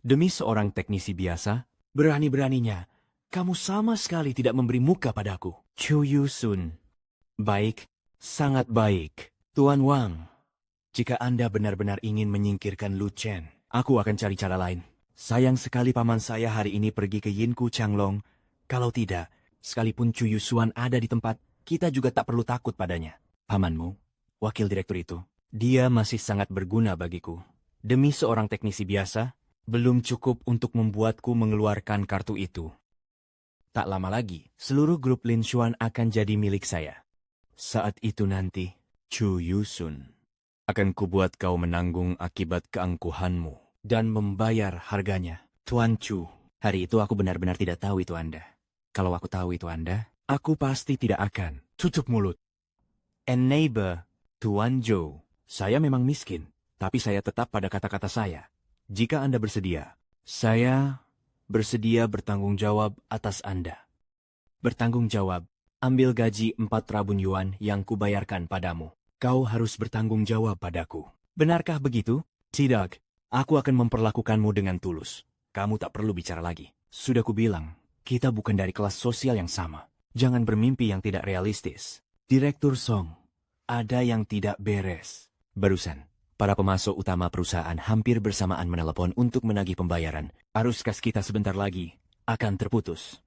Demi seorang teknisi biasa, berani-beraninya, kamu sama sekali tidak memberi muka padaku. Chu Yusun. Baik, sangat baik. Tuan Wang, jika Anda benar-benar ingin menyingkirkan Lu Chen, aku akan cari cara lain. Sayang sekali paman saya hari ini pergi ke Yinku Changlong. Kalau tidak, sekalipun Chu Yusuan ada di tempat, kita juga tak perlu takut padanya. Pamanmu, wakil direktur itu, dia masih sangat berguna bagiku. Demi seorang teknisi biasa, belum cukup untuk membuatku mengeluarkan kartu itu. Tak lama lagi, seluruh grup Lin Xuan akan jadi milik saya. Saat itu nanti, Chu Yusun, akan kubuat kau menanggung akibat keangkuhanmu dan membayar harganya. Tuan Chu, hari itu aku benar-benar tidak tahu itu Anda. Kalau aku tahu itu Anda, aku pasti tidak akan. Tutup mulut. And neighbor, Tuan Zhou, saya memang miskin, tapi saya tetap pada kata-kata saya. Jika Anda bersedia, saya bersedia bertanggung jawab atas Anda. Bertanggung jawab, ambil gaji 4 rabun yuan yang kubayarkan padamu. Kau harus bertanggung jawab padaku. Benarkah begitu? Tidak, aku akan memperlakukanmu dengan tulus. Kamu tak perlu bicara lagi. Sudah kubilang, kita bukan dari kelas sosial yang sama. Jangan bermimpi yang tidak realistis. Direktur Song, ada yang tidak beres. Barusan, para pemasok utama perusahaan hampir bersamaan menelepon untuk menagih pembayaran. Arus kas kita sebentar lagi akan terputus.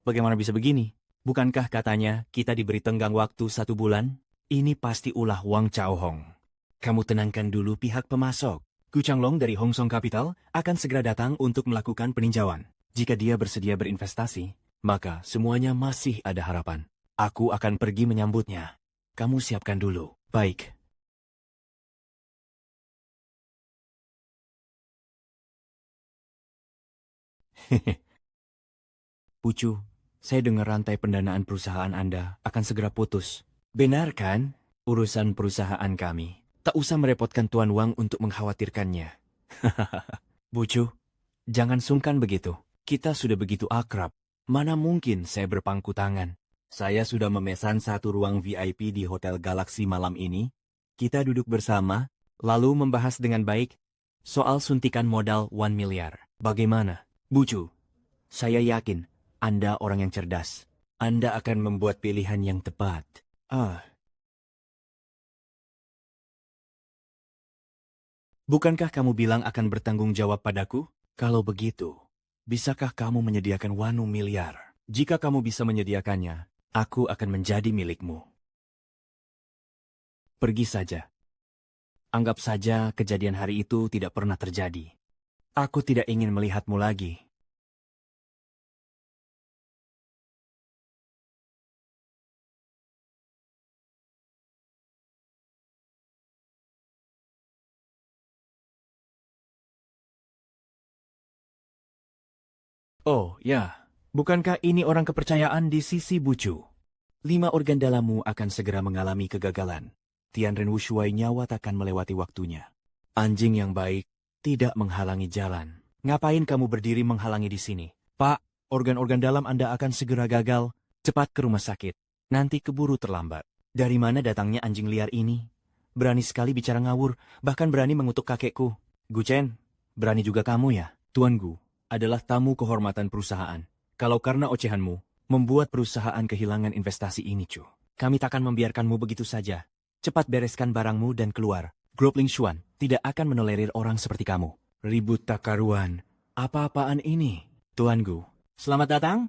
Bagaimana bisa begini? Bukankah katanya kita diberi tenggang waktu 1 bulan? Ini pasti ulah Wang Chaohong. Kamu tenangkan dulu pihak pemasok. Gu Changlong dari Hong Song Capital akan segera datang untuk melakukan peninjauan. Jika dia bersedia berinvestasi, maka semuanya masih ada harapan. Aku akan pergi menyambutnya. Kamu siapkan dulu. Baik. Hehe. Pucu, saya dengar rantai pendanaan perusahaan Anda akan segera putus. Benar kan? Urusan perusahaan kami. Tak usah merepotkan Tuan Wang untuk mengkhawatirkannya. Bucu, jangan sungkan begitu. Kita sudah begitu akrab. Mana mungkin saya berpangku tangan. Saya sudah memesan 1 ruang VIP di Hotel Galaxy malam ini. Kita duduk bersama, lalu membahas dengan baik soal suntikan modal 1 miliar. Bagaimana? Bucu, saya yakin Anda orang yang cerdas. Anda akan membuat pilihan yang tepat. Bukankah kamu bilang akan bertanggung jawab padaku? Kalau begitu, bisakah kamu menyediakan 1 miliar? Jika kamu bisa menyediakannya, aku akan menjadi milikmu. Pergi saja. Anggap saja kejadian hari itu tidak pernah terjadi. Aku tidak ingin melihatmu lagi. Oh, ya. Bukankah ini orang kepercayaan di sisi Bucu? 5 organ dalammu akan segera mengalami kegagalan. Tianren Wushuai nyawa takkan melewati waktunya. Anjing yang baik tidak menghalangi jalan. Ngapain kamu berdiri menghalangi di sini? Pak, organ-organ dalam Anda akan segera gagal. Cepat ke rumah sakit. Nanti keburu terlambat. Dari mana datangnya anjing liar ini? Berani sekali bicara ngawur, bahkan berani mengutuk kakekku. Gu Chen, berani juga kamu ya? Tuan Gu adalah tamu kehormatan perusahaan. Kalau karena ocehanmu, membuat perusahaan kehilangan investasi ini, Chu. Kami takkan membiarkanmu begitu saja. Cepat bereskan barangmu dan keluar. Grup Ling Xuan tidak akan menolerir orang seperti kamu. Ribut tak karuan. Apa-apaan ini? Tuan Gu, selamat datang.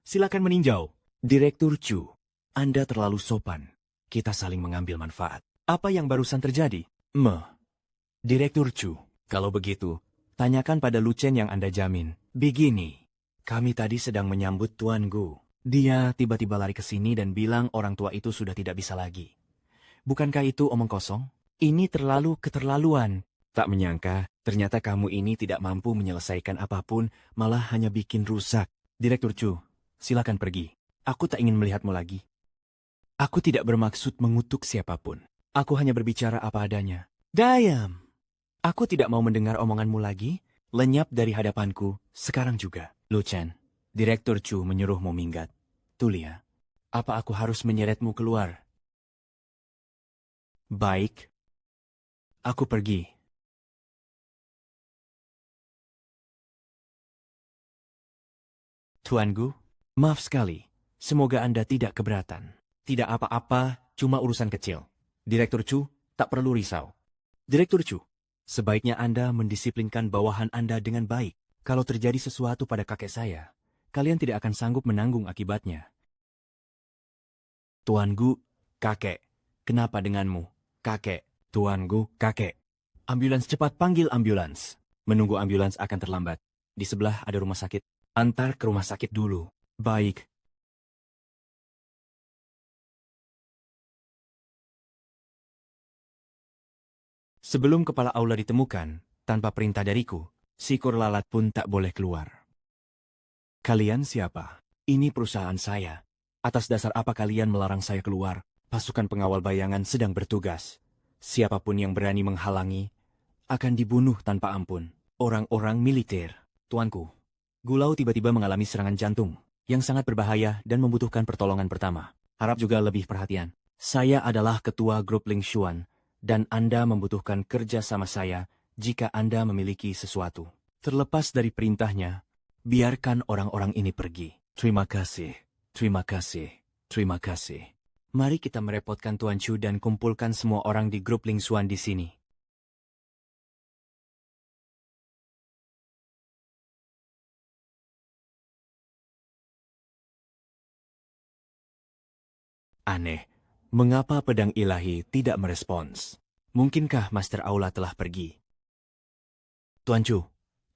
Silakan meninjau. Direktur Chu, Anda terlalu sopan. Kita saling mengambil manfaat. Apa yang barusan terjadi? Direktur Chu, kalau begitu, tanyakan pada Lucien yang Anda jamin. Begini, kami tadi sedang menyambut Tuan Gu. Dia tiba-tiba lari ke sini dan bilang orang tua itu sudah tidak bisa lagi. Bukankah itu omong kosong? Ini terlalu keterlaluan. Tak menyangka, ternyata kamu ini tidak mampu menyelesaikan apapun, malah hanya bikin rusak. Direktur Chu, silakan pergi. Aku tak ingin melihatmu lagi. Aku tidak bermaksud mengutuk siapapun. Aku hanya berbicara apa adanya. Diam! Aku tidak mau mendengar omonganmu lagi. Lenyap dari hadapanku, sekarang juga. Lucien, Direktur Chu menyuruhmu minggat. Tulia, apa aku harus menyeretmu keluar? Baik. Aku pergi. Tuan Gu, maaf sekali. Semoga Anda tidak keberatan. Tidak apa-apa, cuma urusan kecil. Direktur Chu, tak perlu risau. Direktur Chu, sebaiknya Anda mendisiplinkan bawahan Anda dengan baik. Kalau terjadi sesuatu pada kakek saya, kalian tidak akan sanggup menanggung akibatnya. Tuan Gu, kakek. Kenapa denganmu? Kakek. Tuan Gu, kakek. Ambulans, cepat panggil ambulans. Menunggu ambulans akan terlambat. Di sebelah ada rumah sakit. Antar ke rumah sakit dulu. Baik. Sebelum kepala aula ditemukan, tanpa perintah dariku, si Kurlalat pun tak boleh keluar. Kalian siapa? Ini perusahaan saya. Atas dasar apa kalian melarang saya keluar? Pasukan pengawal bayangan sedang bertugas. Siapapun yang berani menghalangi, akan dibunuh tanpa ampun. Orang-orang militer. Tuanku, Gulau tiba-tiba mengalami serangan jantung, yang sangat berbahaya dan membutuhkan pertolongan pertama. Harap juga lebih perhatian. Saya adalah ketua grup Ling Xuan, dan Anda membutuhkan kerja sama saya jika Anda memiliki sesuatu. Terlepas dari perintahnya, biarkan orang-orang ini pergi. Terima kasih, terima kasih, terima kasih. Mari kita merepotkan Tuan Chu dan kumpulkan semua orang di grup Ling Xuan di sini. Aneh, mengapa pedang ilahi tidak merespons? Mungkinkah Master Aula telah pergi? Tuan Chu,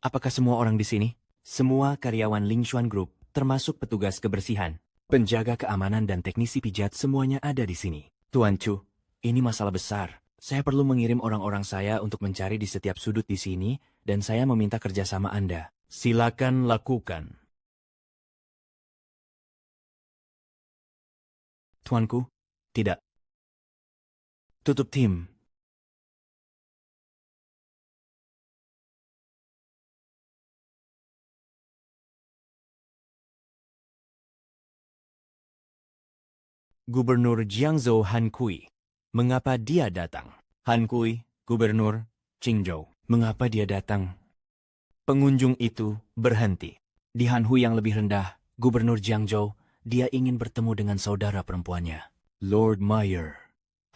apakah semua orang di sini? Semua karyawan Ling Xuan Group, termasuk petugas kebersihan, penjaga keamanan dan teknisi pijat semuanya ada di sini. Tuan Chu, ini masalah besar. Saya perlu mengirim orang-orang saya untuk mencari di setiap sudut di sini, dan saya meminta kerjasama Anda. Silakan lakukan. Tuanku, tidak. Tutup tim. Gubernur Jiangzhou Han Kui. Mengapa dia datang? Han Kui, Gubernur Qingzhou. Mengapa dia datang? Pengunjung itu berhenti. Di Hanhui yang lebih rendah, Gubernur Jiangzhou, dia ingin bertemu dengan saudara perempuannya. Lord Mayer,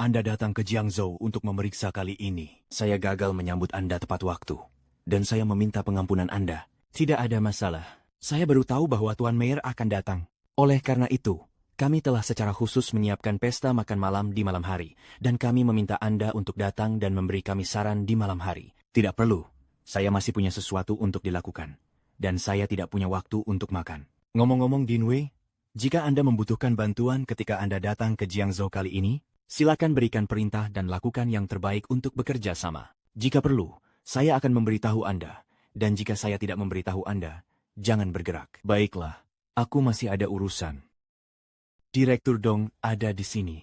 Anda datang ke Jiangzhou untuk memeriksa kali ini. Saya gagal menyambut Anda tepat waktu. Dan saya meminta pengampunan Anda. Tidak ada masalah. Saya baru tahu bahwa Tuan Mayer akan datang. Oleh karena itu, kami telah secara khusus menyiapkan pesta makan malam di malam hari. Dan kami meminta Anda untuk datang dan memberi kami saran di malam hari. Tidak perlu. Saya masih punya sesuatu untuk dilakukan. Dan saya tidak punya waktu untuk makan. Ngomong-ngomong Dinwei, jika Anda membutuhkan bantuan ketika Anda datang ke Jiangzhou kali ini, silakan berikan perintah dan lakukan yang terbaik untuk bekerja sama. Jika perlu, saya akan memberitahu Anda. Dan jika saya tidak memberitahu Anda, jangan bergerak. Baiklah, aku masih ada urusan. Direktur Dong ada di sini.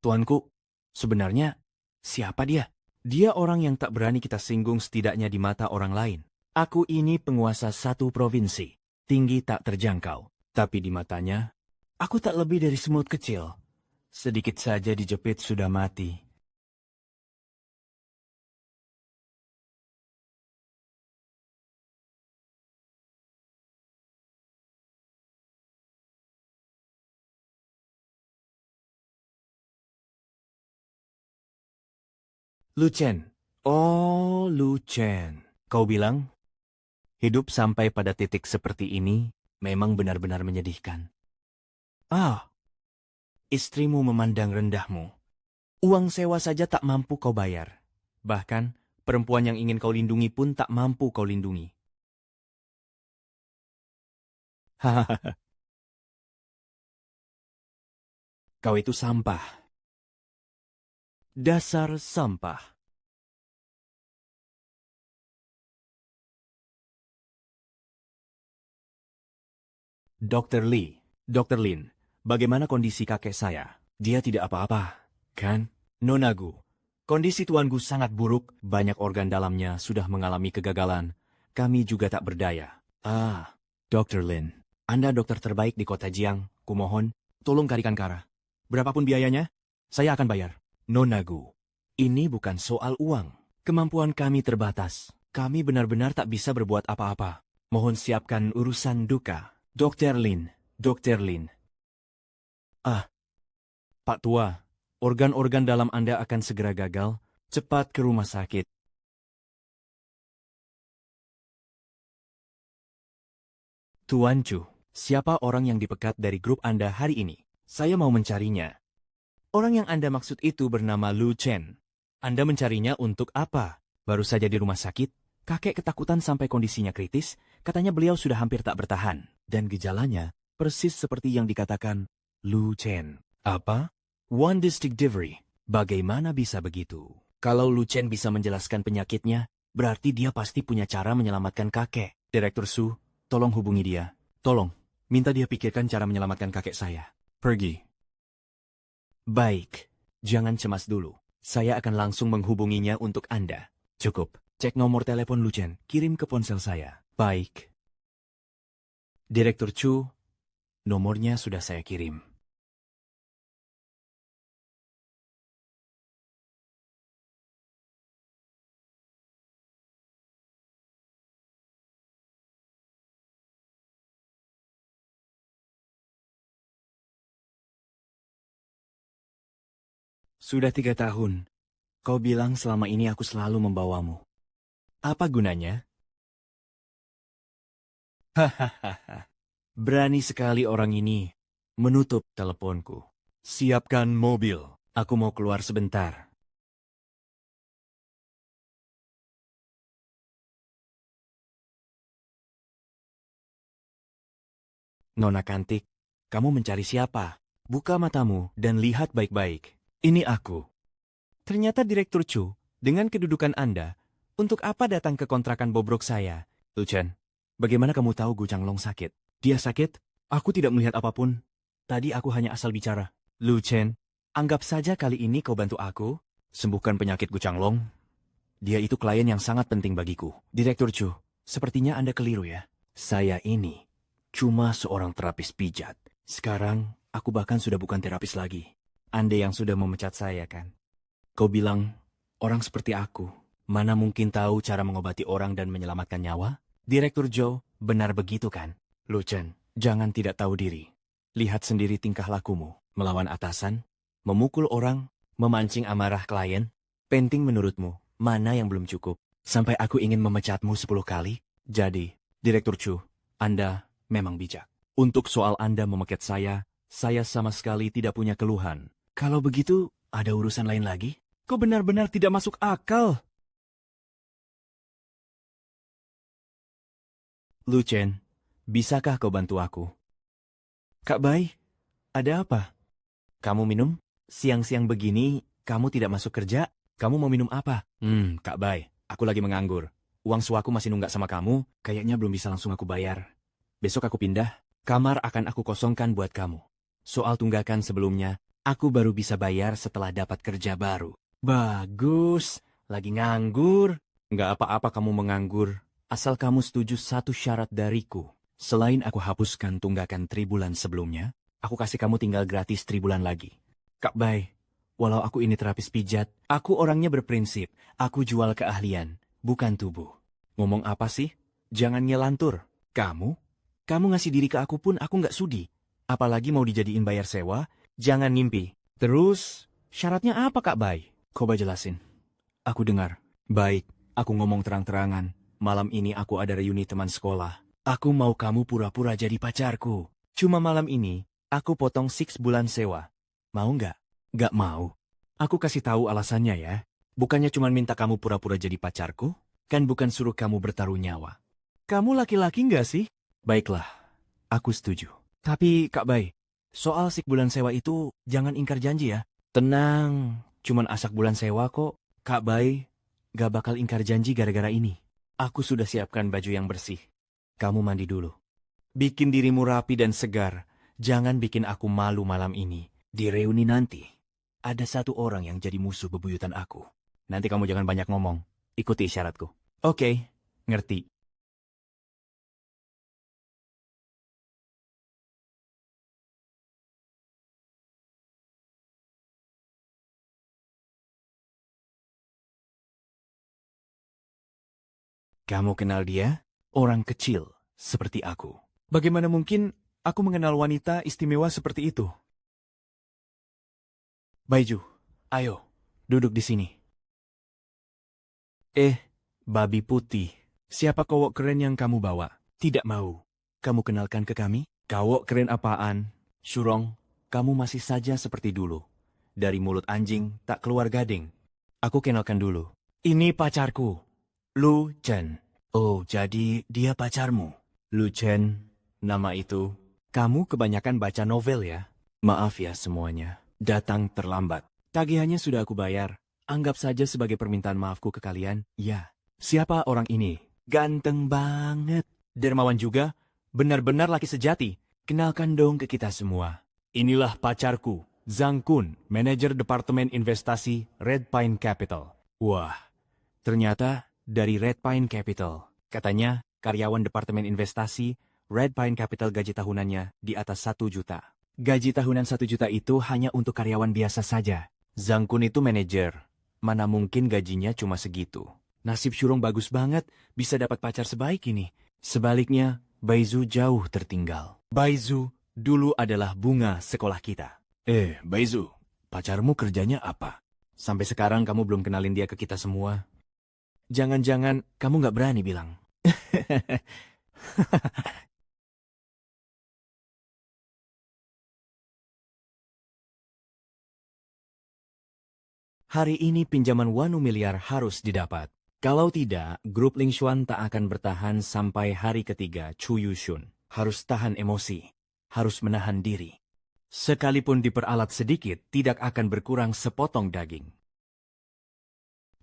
Tuanku, sebenarnya siapa dia? Dia orang yang tak berani kita singgung setidaknya di mata orang lain. Aku ini penguasa satu provinsi, tinggi tak terjangkau. Tapi di matanya, aku tak lebih dari semut kecil. Sedikit saja dijepit sudah mati. Lucien. Oh, Lucien. Kau bilang, hidup sampai pada titik seperti ini memang benar-benar menyedihkan. Ah, istrimu memandang rendahmu. Uang sewa saja tak mampu kau bayar. Bahkan, perempuan yang ingin kau lindungi pun tak mampu kau lindungi. Hahaha, kau itu sampah. Dasar sampah. Dr. Lee, Dr. Lin, bagaimana kondisi kakek saya? Dia tidak apa-apa, kan? Nona Gu, kondisi Tuan Gu sangat buruk, banyak organ dalamnya sudah mengalami kegagalan. Kami juga tak berdaya. Ah, Dr. Lin, Anda dokter terbaik di kota Jiang. Kumohon, tolong carikan Kara. Berapapun biayanya, saya akan bayar. Nona Gu, ini bukan soal uang. Kemampuan kami terbatas. Kami benar-benar tak bisa berbuat apa-apa. Mohon siapkan urusan duka. Dr. Lin, Dr. Lin. Ah, Pak Tua, organ-organ dalam Anda akan segera gagal. Cepat ke rumah sakit. Tuan Chu, siapa orang yang dipecat dari grup Anda hari ini? Saya mau mencarinya. Orang yang Anda maksud itu bernama Lu Chen. Anda mencarinya untuk apa? Baru saja di rumah sakit, kakek ketakutan sampai kondisinya kritis, katanya beliau sudah hampir tak bertahan. Dan gejalanya persis seperti yang dikatakan Lu Chen. Apa? One District Diary. Bagaimana bisa begitu? Kalau Lu Chen bisa menjelaskan penyakitnya, berarti dia pasti punya cara menyelamatkan kakek. Direktur Su, tolong hubungi dia. Tolong, minta dia pikirkan cara menyelamatkan kakek saya. Pergi. Baik, jangan cemas dulu. Saya akan langsung menghubunginya untuk Anda. Cukup, cek nomor telepon Lu Chen, kirim ke ponsel saya. Baik. Direktur Chu, nomornya sudah saya kirim. Sudah 3 tahun. Kau bilang selama ini aku selalu membawamu. Apa gunanya? Hahaha. Berani sekali orang ini menutup teleponku. Siapkan mobil. Aku mau keluar sebentar. Nona cantik, kamu mencari siapa? Buka matamu dan lihat baik-baik. Ini aku. Ternyata Direktur Chu, dengan kedudukan Anda, untuk apa datang ke kontrakan bobrok saya? Lu Chen, bagaimana kamu tahu Gu Changlong sakit? Dia sakit? Aku tidak melihat apapun. Tadi aku hanya asal bicara. Lu Chen, anggap saja kali ini kau bantu aku, sembuhkan penyakit Gu Changlong. Dia itu klien yang sangat penting bagiku. Direktur Chu, sepertinya Anda keliru ya. Saya ini cuma seorang terapis pijat. Sekarang, aku bahkan sudah bukan terapis lagi. Anda yang sudah memecat saya, kan? Kau bilang, orang seperti aku, mana mungkin tahu cara mengobati orang dan menyelamatkan nyawa? Direktur Joe, benar begitu kan? Lu Chen, jangan tidak tahu diri. Lihat sendiri tingkah lakumu, melawan atasan, memukul orang, memancing amarah klien. Penting menurutmu, mana yang belum cukup? Sampai aku ingin memecatmu 10 kali? Jadi, Direktur Chu, Anda memang bijak. Untuk soal Anda memeket saya sama sekali tidak punya keluhan. Kalau begitu, ada urusan lain lagi? Kau benar-benar tidak masuk akal. Lu Chen, bisakah kau bantu aku? Kak Bai, ada apa? Kamu minum? Siang-siang begini, kamu tidak masuk kerja? Kamu mau minum apa? Kak Bai, aku lagi menganggur. Uang suaku masih nunggak sama kamu, kayaknya belum bisa langsung aku bayar. Besok aku pindah, kamar akan aku kosongkan buat kamu. Soal tunggakan sebelumnya, aku baru bisa bayar setelah dapat kerja baru. Bagus, lagi nganggur. Nggak apa-apa kamu menganggur, asal kamu setuju satu syarat dariku. Selain aku hapuskan tunggakan 3 bulan sebelumnya, aku kasih kamu tinggal gratis 3 bulan lagi. Kak Bai, walau aku ini terapis pijat, aku orangnya berprinsip. Aku jual keahlian, bukan tubuh. Ngomong apa sih? Jangan ngelantur. Kamu? Kamu ngasih diri ke aku pun aku nggak sudi. Apalagi mau dijadiin bayar sewa? Jangan ngimpi. Terus, syaratnya apa Kak Bai? Coba jelasin. Aku dengar. Baik, aku ngomong terang-terangan. Malam ini aku ada reuni teman sekolah. Aku mau kamu pura-pura jadi pacarku. Cuma malam ini, aku potong 6 bulan sewa. Mau nggak? Nggak mau. Aku kasih tahu alasannya ya. Bukannya cuma minta kamu pura-pura jadi pacarku? Kan bukan suruh kamu bertaruh nyawa. Kamu laki-laki nggak sih? Baiklah, aku setuju. Tapi Kak Bay, soal sik bulan sewa itu jangan ingkar janji ya. Tenang, cuman asak bulan sewa kok. Kak Bay, gak bakal ingkar janji gara-gara ini. Aku sudah siapkan baju yang bersih. Kamu mandi dulu. Bikin dirimu rapi dan segar. Jangan bikin aku malu malam ini. Di reuni nanti, ada satu orang yang jadi musuh bebuyutan aku. Nanti kamu jangan banyak ngomong. Ikuti isyaratku. Oke, ngerti. Kamu kenal dia? Orang kecil, seperti aku. Bagaimana mungkin aku mengenal wanita istimewa seperti itu? Baiju, ayo, duduk di sini. Babi putih. Siapa cowok keren yang kamu bawa? Tidak mau. Kamu kenalkan ke kami? Cowok keren apaan? Shurong, kamu masih saja seperti dulu. Dari mulut anjing tak keluar gading. Aku kenalkan dulu. Ini pacarku, Lu Chen. Oh, jadi dia pacarmu. Lu Chen, nama itu. Kamu kebanyakan baca novel ya? Maaf ya semuanya. Datang terlambat. Tagihannya sudah aku bayar. Anggap saja sebagai permintaan maafku ke kalian. Ya. Siapa orang ini? Ganteng banget. Dermawan juga. Benar-benar laki sejati. Kenalkan dong ke kita semua. Inilah pacarku, Zhang Kun, manajer Departemen Investasi Red Pine Capital. Wah, ternyata dari Red Pine Capital. Katanya, karyawan Departemen Investasi Red Pine Capital gaji tahunannya di atas 1 juta. Gaji tahunan 1 juta itu hanya untuk karyawan biasa saja. Zhang Kun itu manajer. Mana mungkin gajinya cuma segitu. Nasib Shurong bagus banget, bisa dapat pacar sebaik ini. Sebaliknya, Baizu jauh tertinggal. Baizu dulu adalah bunga sekolah kita. Baizu, pacarmu kerjanya apa? Sampai sekarang kamu belum kenalin dia ke kita semua. Jangan-jangan kamu nggak berani bilang. Hari ini pinjaman 1 miliar harus didapat. Kalau tidak, grup Lingxuan tak akan bertahan sampai hari ketiga Chu Yushun. Harus tahan emosi, harus menahan diri. Sekalipun diperalat sedikit, tidak akan berkurang sepotong daging.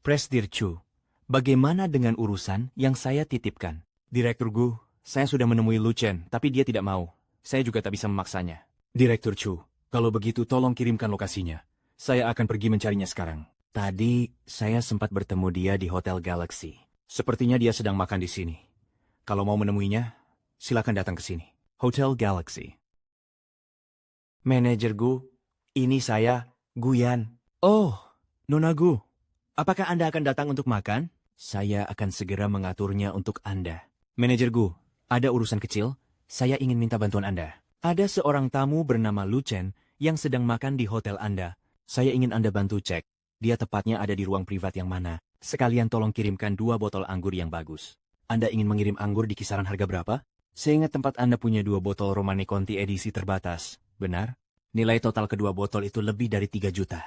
Presdir Chu, bagaimana dengan urusan yang saya titipkan? Direktur Gu, saya sudah menemui Lu Chen, tapi dia tidak mau. Saya juga tak bisa memaksanya. Direktur Chu, kalau begitu tolong kirimkan lokasinya. Saya akan pergi mencarinya sekarang. Tadi saya sempat bertemu dia di Hotel Galaxy. Sepertinya dia sedang makan di sini. Kalau mau menemuinya, silakan datang ke sini. Hotel Galaxy. Manajer Gu, ini saya, Guyan. Oh, Nona Gu. Apakah Anda akan datang untuk makan? Saya akan segera mengaturnya untuk Anda. Manajer Gu, ada urusan kecil. Saya ingin minta bantuan Anda. Ada seorang tamu bernama Lu Chen yang sedang makan di hotel Anda. Saya ingin Anda bantu cek. Dia tepatnya ada di ruang privat yang mana. Sekalian tolong kirimkan 2 botol anggur yang bagus. Anda ingin mengirim anggur di kisaran harga berapa? Saya ingat tempat Anda punya 2 botol Romane Conti edisi terbatas. Benar? Nilai total kedua botol itu lebih dari 3 juta.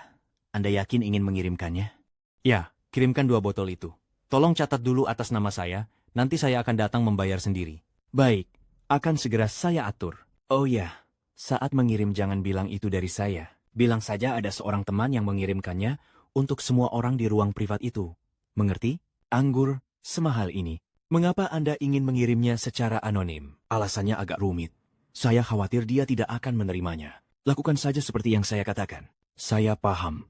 Anda yakin ingin mengirimkannya? Ya, kirimkan 2 botol itu. Tolong catat dulu atas nama saya, nanti saya akan datang membayar sendiri. Baik, akan segera saya atur. Oh ya, saat mengirim jangan bilang itu dari saya. Bilang saja ada seorang teman yang mengirimkannya untuk semua orang di ruang privat itu. Mengerti? Anggur semahal ini. Mengapa Anda ingin mengirimnya secara anonim? Alasannya agak rumit. Saya khawatir dia tidak akan menerimanya. Lakukan saja seperti yang saya katakan. Saya paham.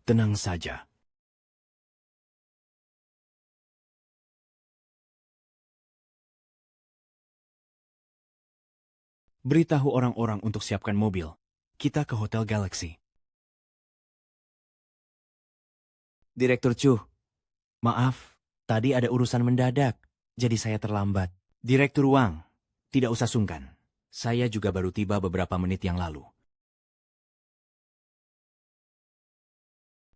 Tenang saja. Beritahu orang-orang untuk siapkan mobil. Kita ke Hotel Galaxy. Direktur Chu, maaf, tadi ada urusan mendadak, jadi saya terlambat. Direktur Wang, tidak usah sungkan. Saya juga baru tiba beberapa menit yang lalu.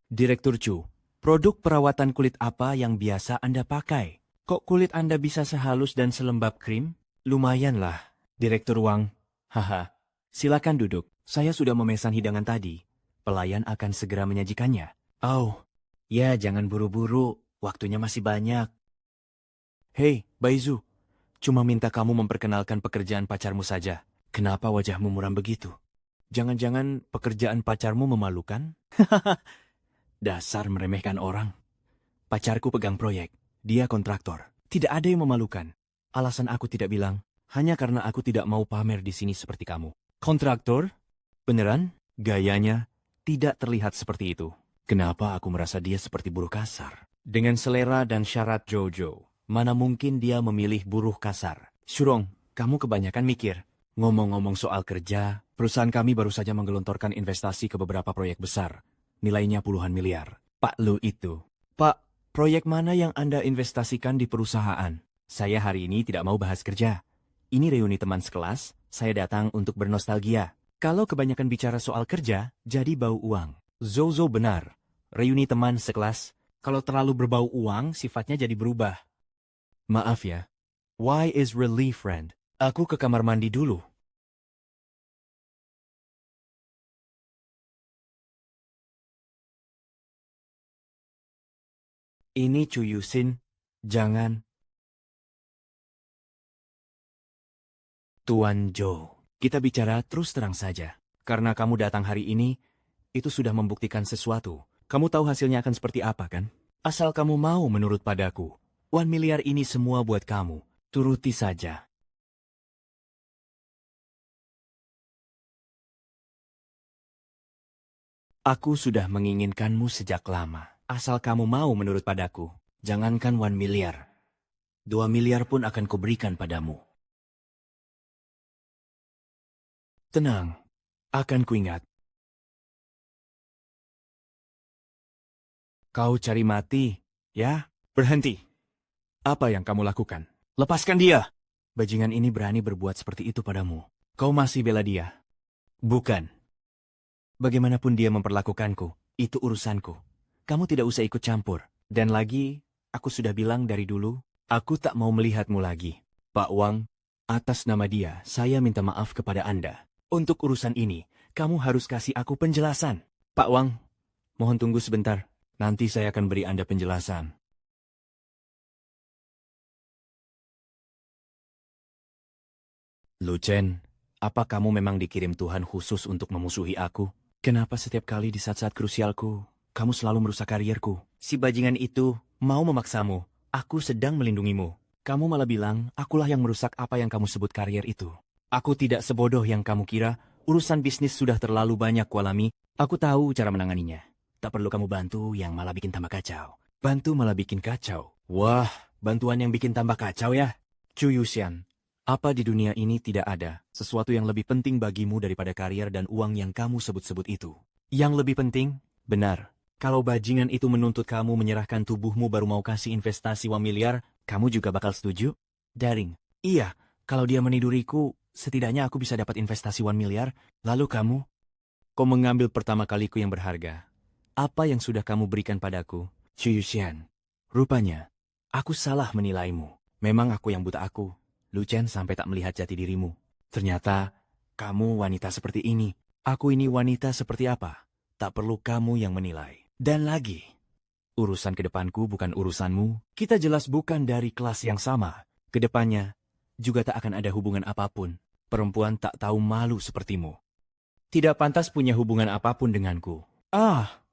Direktur Chu, produk perawatan kulit apa yang biasa Anda pakai? Kok kulit Anda bisa sehalus dan selembab krim? Lumayanlah, Direktur Wang. Haha, silakan duduk. Saya sudah memesan hidangan tadi. pelayan akan segera menyajikannya. Oh, ya jangan buru-buru, waktunya masih banyak. Hei, Baizu, cuma minta kamu memperkenalkan pekerjaan pacarmu saja. Kenapa wajahmu muram begitu? Jangan-jangan pekerjaan pacarmu memalukan? Dasar meremehkan orang. Pacarku pegang proyek, dia kontraktor. Tidak ada yang memalukan. Alasan aku tidak bilang, hanya karena aku tidak mau pamer di sini seperti kamu. Kontraktor? Beneran? Gayanya tidak terlihat seperti itu. Kenapa aku merasa dia seperti buruh kasar? Dengan selera dan syarat Jojo, mana mungkin dia memilih buruh kasar? Surong, kamu kebanyakan mikir. Ngomong-ngomong soal kerja, perusahaan kami baru saja menggelontorkan investasi ke beberapa proyek besar. Nilainya puluhan miliar. Pak Lu itu. Pak, proyek mana yang Anda investasikan di perusahaan? Saya hari ini tidak mau bahas kerja. Ini reuni teman sekelas, saya datang untuk bernostalgia. Kalau kebanyakan bicara soal kerja, jadi bau uang. Zozo benar. Reuni teman sekelas, kalau terlalu berbau uang, sifatnya jadi berubah. Maaf ya. Why is relief, friend? Aku ke kamar mandi dulu. Ini Chuyusin, jangan. Tuan Joe, kita bicara terus terang saja. Karena kamu datang hari ini, itu sudah membuktikan sesuatu. Kamu tahu hasilnya akan seperti apa, kan? Asal kamu mau menurut padaku. 1 miliar ini semua buat kamu. Turuti saja. Aku sudah menginginkanmu sejak lama. Asal kamu mau menurut padaku. Jangankan 1 miliar. 2 miliar pun akan kuberikan padamu. Tenang, akan kuingat. Kau cari mati, ya? Berhenti. Apa yang kamu lakukan? Lepaskan dia! Bajingan ini berani berbuat seperti itu padamu. Kau masih bela dia? Bukan. Bagaimanapun dia memperlakukanku, itu urusanku. Kamu tidak usah ikut campur. Dan lagi, aku sudah bilang dari dulu, aku tak mau melihatmu lagi. Pak Wang, atas nama dia, saya minta maaf kepada Anda. Untuk urusan ini, kamu harus kasih aku penjelasan. Pak Wang, mohon tunggu sebentar. Nanti saya akan beri Anda penjelasan. Lu Chen, apa kamu memang dikirim Tuhan khusus untuk memusuhi aku? Kenapa setiap kali di saat-saat krusialku, kamu selalu merusak karierku? Si bajingan itu mau memaksamu. Aku sedang melindungimu. Kamu malah bilang, akulah yang merusak apa yang kamu sebut karier itu. Aku tidak sebodoh yang kamu kira. Urusan bisnis sudah terlalu banyak kualami. Aku tahu cara menanganinya. Tak perlu kamu bantu yang malah bikin tambah kacau. Bantu malah bikin kacau. Wah, bantuan yang bikin tambah kacau ya? Chu Yuxian, apa di dunia ini tidak ada sesuatu yang lebih penting bagimu daripada karier dan uang yang kamu sebut-sebut itu? Yang lebih penting? Benar. Kalau bajingan itu menuntut kamu menyerahkan tubuhmu baru mau kasih investasi 1 miliar, kamu juga bakal setuju? Daring. Iya, kalau dia meniduriku, setidaknya aku bisa dapat investasi 1 miliar. Lalu kamu? Kau mengambil pertama kaliku yang berharga. Apa yang sudah kamu berikan padaku? Chu Yuxian, rupanya, aku salah menilaimu. Memang aku yang buta aku. Lu Chen sampai tak melihat jati dirimu. Ternyata, kamu wanita seperti ini. Aku ini wanita seperti apa? Tak perlu kamu yang menilai. Dan lagi, urusan ke depanku bukan urusanmu. Kita jelas bukan dari kelas yang sama. Kedepannya, juga tak akan ada hubungan apapun. Perempuan tak tahu malu sepertimu. Tidak pantas punya hubungan apapun denganku. Ah!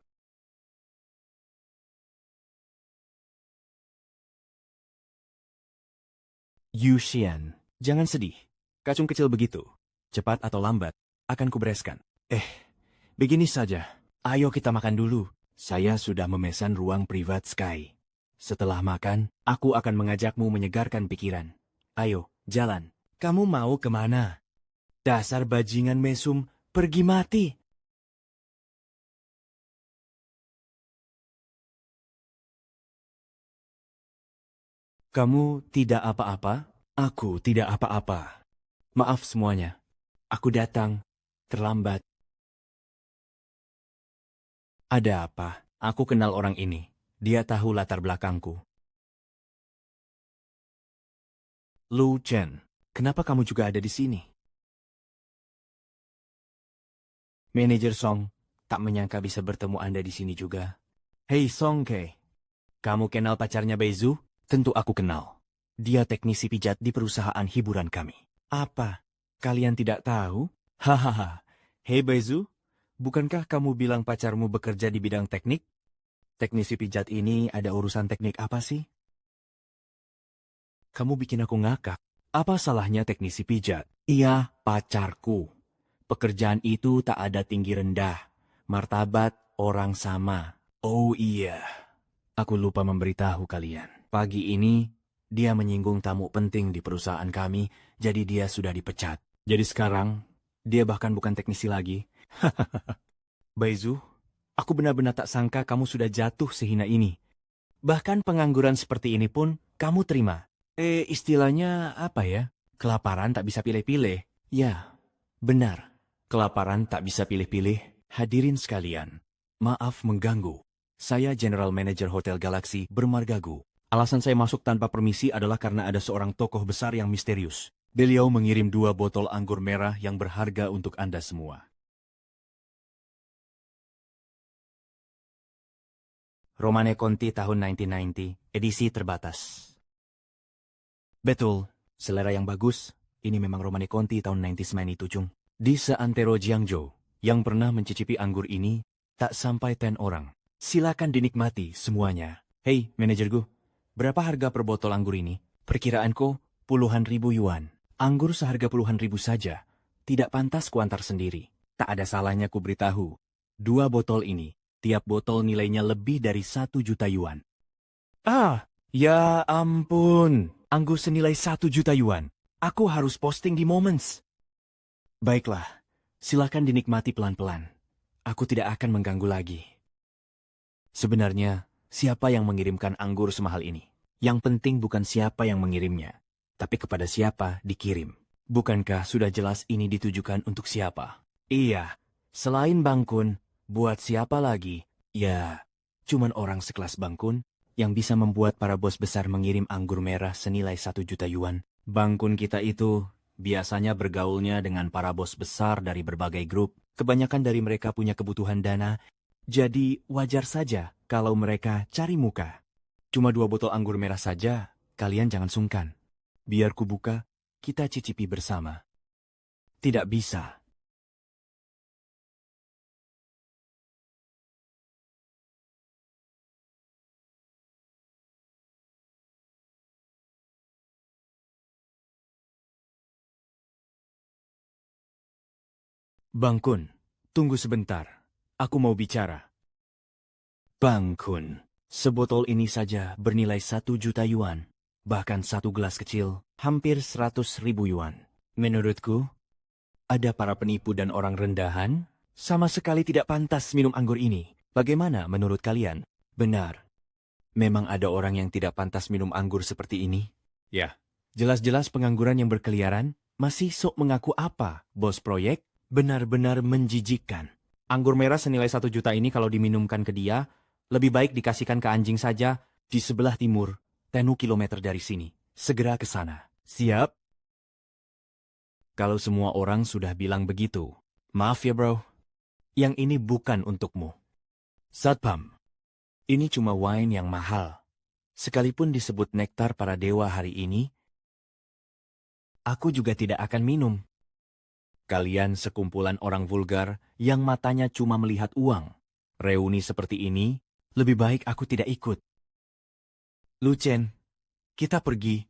Yuxian, jangan sedih. Kacung kecil begitu. Cepat atau lambat, akan kubereskan. Begini saja. Ayo kita makan dulu. Saya sudah memesan ruang privat Sky. Setelah makan, aku akan mengajakmu menyegarkan pikiran. Ayo, jalan. Kamu mau kemana? Dasar bajingan mesum, pergi mati. Kamu tidak apa-apa? Aku tidak apa-apa. Maaf semuanya. Aku datang terlambat. Ada apa? Aku kenal orang ini. Dia tahu latar belakangku. Lu Chen, kenapa kamu juga ada di sini? Manajer Song, Tak menyangka bisa bertemu Anda di sini juga. Hei Songke, kamu kenal pacarnya Beizu? Tentu aku kenal. Dia teknisi pijat di perusahaan hiburan kami. Apa? Kalian tidak tahu? Hahaha. Hei Beizu, bukankah kamu bilang pacarmu bekerja di bidang teknik? Teknisi pijat ini ada urusan teknik apa sih? Kamu bikin aku ngakak. Apa salahnya teknisi pijat? Iya, pacarku. Pekerjaan itu tak ada tinggi rendah. Martabat orang sama. Oh iya, aku lupa memberitahu kalian. Pagi ini, dia menyinggung tamu penting di perusahaan kami, jadi dia sudah dipecat. Jadi sekarang, dia bahkan bukan teknisi lagi. Baizu, aku benar-benar tak sangka kamu sudah jatuh sehina ini. Bahkan pengangguran seperti ini pun kamu terima. Istilahnya apa ya? Kelaparan tak bisa pilih-pilih. Ya, benar. Kelaparan tak bisa pilih-pilih. Hadirin sekalian, maaf mengganggu. Saya General Manager Hotel Galaxy Bermargagu. Alasan saya masuk tanpa permisi adalah karena ada seorang tokoh besar yang misterius. Beliau mengirim 2 botol anggur merah yang berharga untuk Anda semua. Romane Conti tahun 1990, edisi terbatas. Betul, selera yang bagus. Ini memang Romane Conti tahun 1997, Cung. Di seantero Jiangzhou, yang pernah mencicipi anggur ini, tak sampai 10 orang. Silakan dinikmati semuanya. Hei, manajerku, berapa harga per botol anggur ini? Perkiraanku, puluhan ribu yuan. Anggur seharga puluhan ribu saja. Tidak pantas kuantar sendiri. Tak ada salahnya ku beritahu. 2 botol ini, tiap botol nilainya lebih dari 1 juta yuan. Ah, ya ampun. Anggur senilai 1 juta yuan. Aku harus posting di Moments. Baiklah, silakan dinikmati pelan-pelan. Aku tidak akan mengganggu lagi. Sebenarnya, siapa yang mengirimkan anggur semahal ini? Yang penting bukan siapa yang mengirimnya, tapi kepada siapa dikirim. Bukankah sudah jelas ini ditujukan untuk siapa? Iya, selain Bang Kun, buat siapa lagi? Ya, cuman orang sekelas Bang Kun yang bisa membuat para bos besar mengirim anggur merah senilai 1 juta yuan. Bang Kun kita itu biasanya bergaulnya dengan para bos besar dari berbagai grup. Kebanyakan dari mereka punya kebutuhan dana, jadi wajar saja kalau mereka cari muka. Cuma 2 botol anggur merah saja, kalian jangan sungkan. Biar ku buka, kita cicipi bersama. Tidak bisa. Bang Kun, tunggu sebentar. Aku mau bicara. Bang Kun, sebotol ini saja bernilai 1 juta yuan. Bahkan 1 gelas kecil, hampir 100 ribu yuan. Menurutku, ada para penipu dan orang rendahan, sama sekali tidak pantas minum anggur ini. Bagaimana menurut kalian? Benar. Memang ada orang yang tidak pantas minum anggur seperti ini? Ya, jelas-jelas pengangguran yang berkeliaran, masih sok mengaku apa, bos proyek? Benar-benar menjijikkan. Anggur merah senilai 1 juta ini kalau diminumkan ke dia, lebih baik dikasihkan ke anjing saja di sebelah timur, 10 kilometer dari sini. Segera ke sana. Siap? Kalau semua orang sudah bilang begitu. Maaf ya bro, yang ini bukan untukmu. Satpam, ini cuma wine yang mahal. Sekalipun disebut nektar para dewa hari ini, aku juga tidak akan minum. Kalian sekumpulan orang vulgar yang matanya cuma melihat uang. Reuni seperti ini, lebih baik aku tidak ikut. Lucien, kita pergi.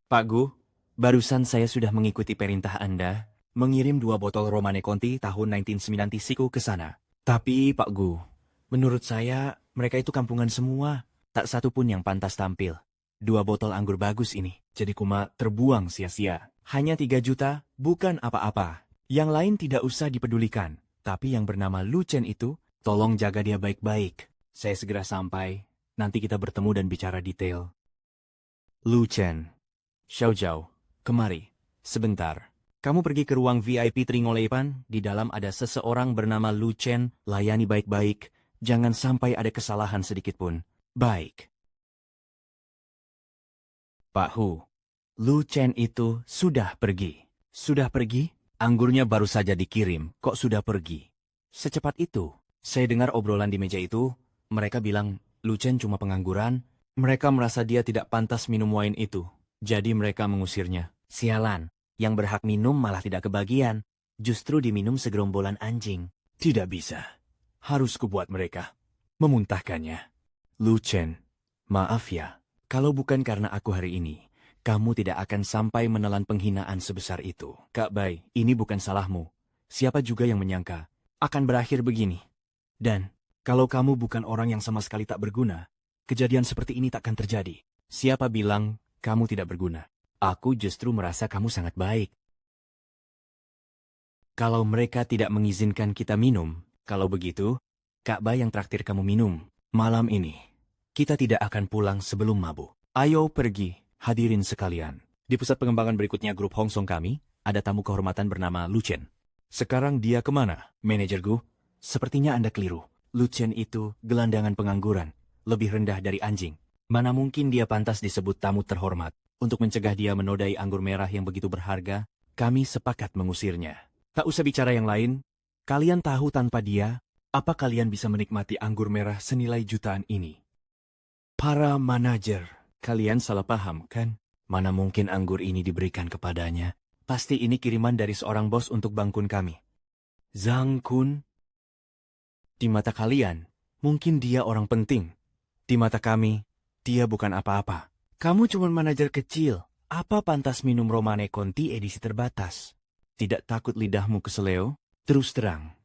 Pak Gu, barusan saya sudah mengikuti perintah Anda, mengirim 2 botol Romane Conti tahun 1990 siku ke sana. Tapi Pak Gu, menurut saya mereka itu kampungan semua. Tak satu pun yang pantas tampil. 2 botol anggur bagus ini, jadi cuma terbuang sia-sia. Hanya 3 juta, bukan apa-apa. Yang lain tidak usah dipedulikan. Tapi yang bernama Lucien itu, tolong jaga dia baik-baik. Saya segera sampai, nanti kita bertemu dan bicara detail. Lucien, Xiaojiao, kemari, sebentar. Kamu pergi ke ruang VIP Tringoleipan, di dalam ada seseorang bernama Lucien, layani baik-baik, jangan sampai ada kesalahan sedikitpun. Baik. Pak Hu, Lu Chen itu sudah pergi. Sudah pergi? Anggurnya baru saja dikirim, kok sudah pergi? Secepat itu. Saya dengar obrolan di meja itu, mereka bilang Lu Chen cuma pengangguran. Mereka merasa dia tidak pantas minum wine itu. Jadi mereka mengusirnya. Sialan, yang berhak minum malah tidak kebagian. Justru diminum segerombolan anjing. Tidak bisa. Harus kubuat mereka memuntahkannya. Lu Chen, maaf ya. Kalau bukan karena aku hari ini, kamu tidak akan sampai menelan penghinaan sebesar itu. Kak Bai, ini bukan salahmu. Siapa juga yang menyangka akan berakhir begini. Dan, kalau kamu bukan orang yang sama sekali tak berguna, kejadian seperti ini takkan terjadi. Siapa bilang kamu tidak berguna? Aku justru merasa kamu sangat baik. Kalau mereka tidak mengizinkan kita minum, kalau begitu, Kak Bai yang traktir kamu minum malam ini. Kita tidak akan pulang sebelum mabuk. Ayo pergi, hadirin sekalian. Di pusat pengembangan berikutnya grup Hong Song kami, ada tamu kehormatan bernama Lu Chen. Sekarang dia kemana? Manajerku, sepertinya Anda keliru. Lu Chen itu gelandangan pengangguran, lebih rendah dari anjing. Mana mungkin dia pantas disebut tamu terhormat. Untuk mencegah dia menodai anggur merah yang begitu berharga, kami sepakat mengusirnya. Tak usah bicara yang lain, kalian tahu tanpa dia, apa kalian bisa menikmati anggur merah senilai jutaan ini? Para manajer, kalian salah paham, kan? Mana mungkin anggur ini diberikan kepadanya? Pasti ini kiriman dari seorang bos untuk Bang Kun kami. Zhang Kun? Di mata kalian, mungkin dia orang penting. Di mata kami, dia bukan apa-apa. Kamu cuma manajer kecil. Apa pantas minum Romane Conti edisi terbatas? Tidak takut lidahmu keseleo? Terus terang,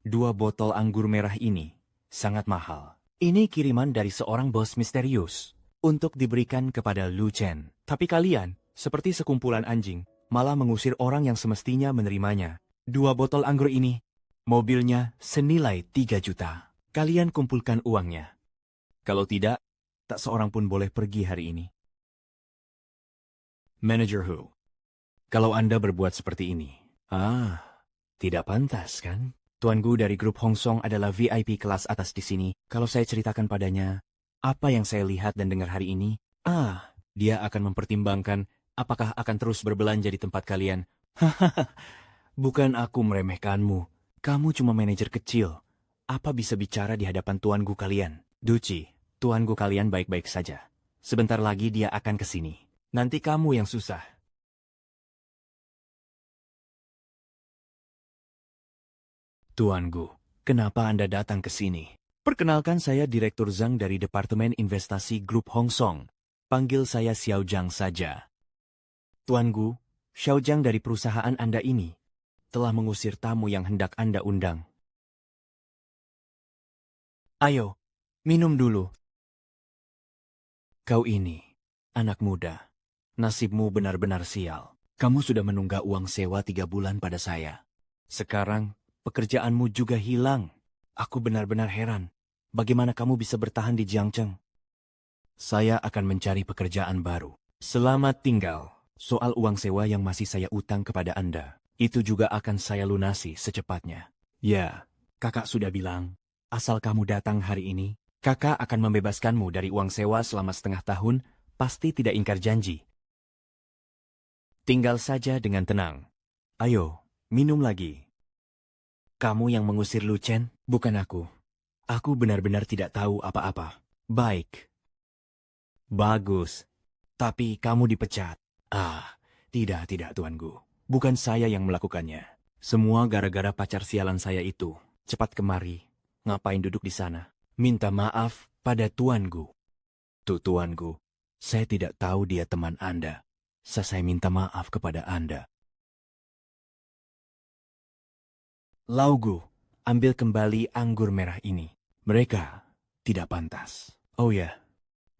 2 botol anggur merah ini sangat mahal. Ini kiriman dari seorang bos misterius untuk diberikan kepada Lu Chen. Tapi kalian, seperti sekumpulan anjing, malah mengusir orang yang semestinya menerimanya. 2 botol anggur ini, mobilnya senilai 3 juta. Kalian kumpulkan uangnya. Kalau tidak, tak seorang pun boleh pergi hari ini. Manager Hu, kalau Anda berbuat seperti ini, tidak pantas kan? Tuan Gu dari grup Hong Song adalah VIP kelas atas di sini. Kalau saya ceritakan padanya, apa yang saya lihat dan dengar hari ini, dia akan mempertimbangkan apakah akan terus berbelanja di tempat kalian. Hahaha, bukan aku meremehkanmu. Kamu cuma manajer kecil. Apa bisa bicara di hadapan Tuan Gu kalian? Duci, Tuan Gu kalian baik-baik saja. Sebentar lagi dia akan ke sini. Nanti kamu yang susah. Tuan Gu, kenapa Anda datang ke sini? Perkenalkan saya Direktur Zhang dari Departemen Investasi Grup Hong Song. Panggil saya Xiao Zhang saja. Tuan Gu, Xiao Zhang dari perusahaan Anda ini telah mengusir tamu yang hendak Anda undang. Ayo, minum dulu. Kau ini, anak muda. Nasibmu benar-benar sial. Kamu sudah menunggak uang sewa 3 bulan pada saya. Sekarang, pekerjaanmu juga hilang. Aku benar-benar heran. Bagaimana kamu bisa bertahan di Jiangcheng? Saya akan mencari pekerjaan baru. Selamat tinggal. Soal uang sewa yang masih saya utang kepada Anda, itu juga akan saya lunasi secepatnya. Ya, kakak sudah bilang, asal kamu datang hari ini, kakak akan membebaskanmu dari uang sewa selama setengah tahun, pasti tidak ingkar janji. Tinggal saja dengan tenang. Ayo, minum lagi. Kamu yang mengusir Lu Chen, bukan aku. Aku benar-benar tidak tahu apa-apa. Baik. Bagus. Tapi kamu dipecat. Tidak, Tuan Gu. Bukan saya yang melakukannya. Semua gara-gara pacar sialan saya itu. Cepat kemari. Ngapain duduk di sana? Minta maaf pada Tuan Gu. Tuan Gu, saya tidak tahu dia teman Anda. Saya minta maaf kepada Anda. Laugu, ambil kembali anggur merah ini. Mereka tidak pantas. Oh ya,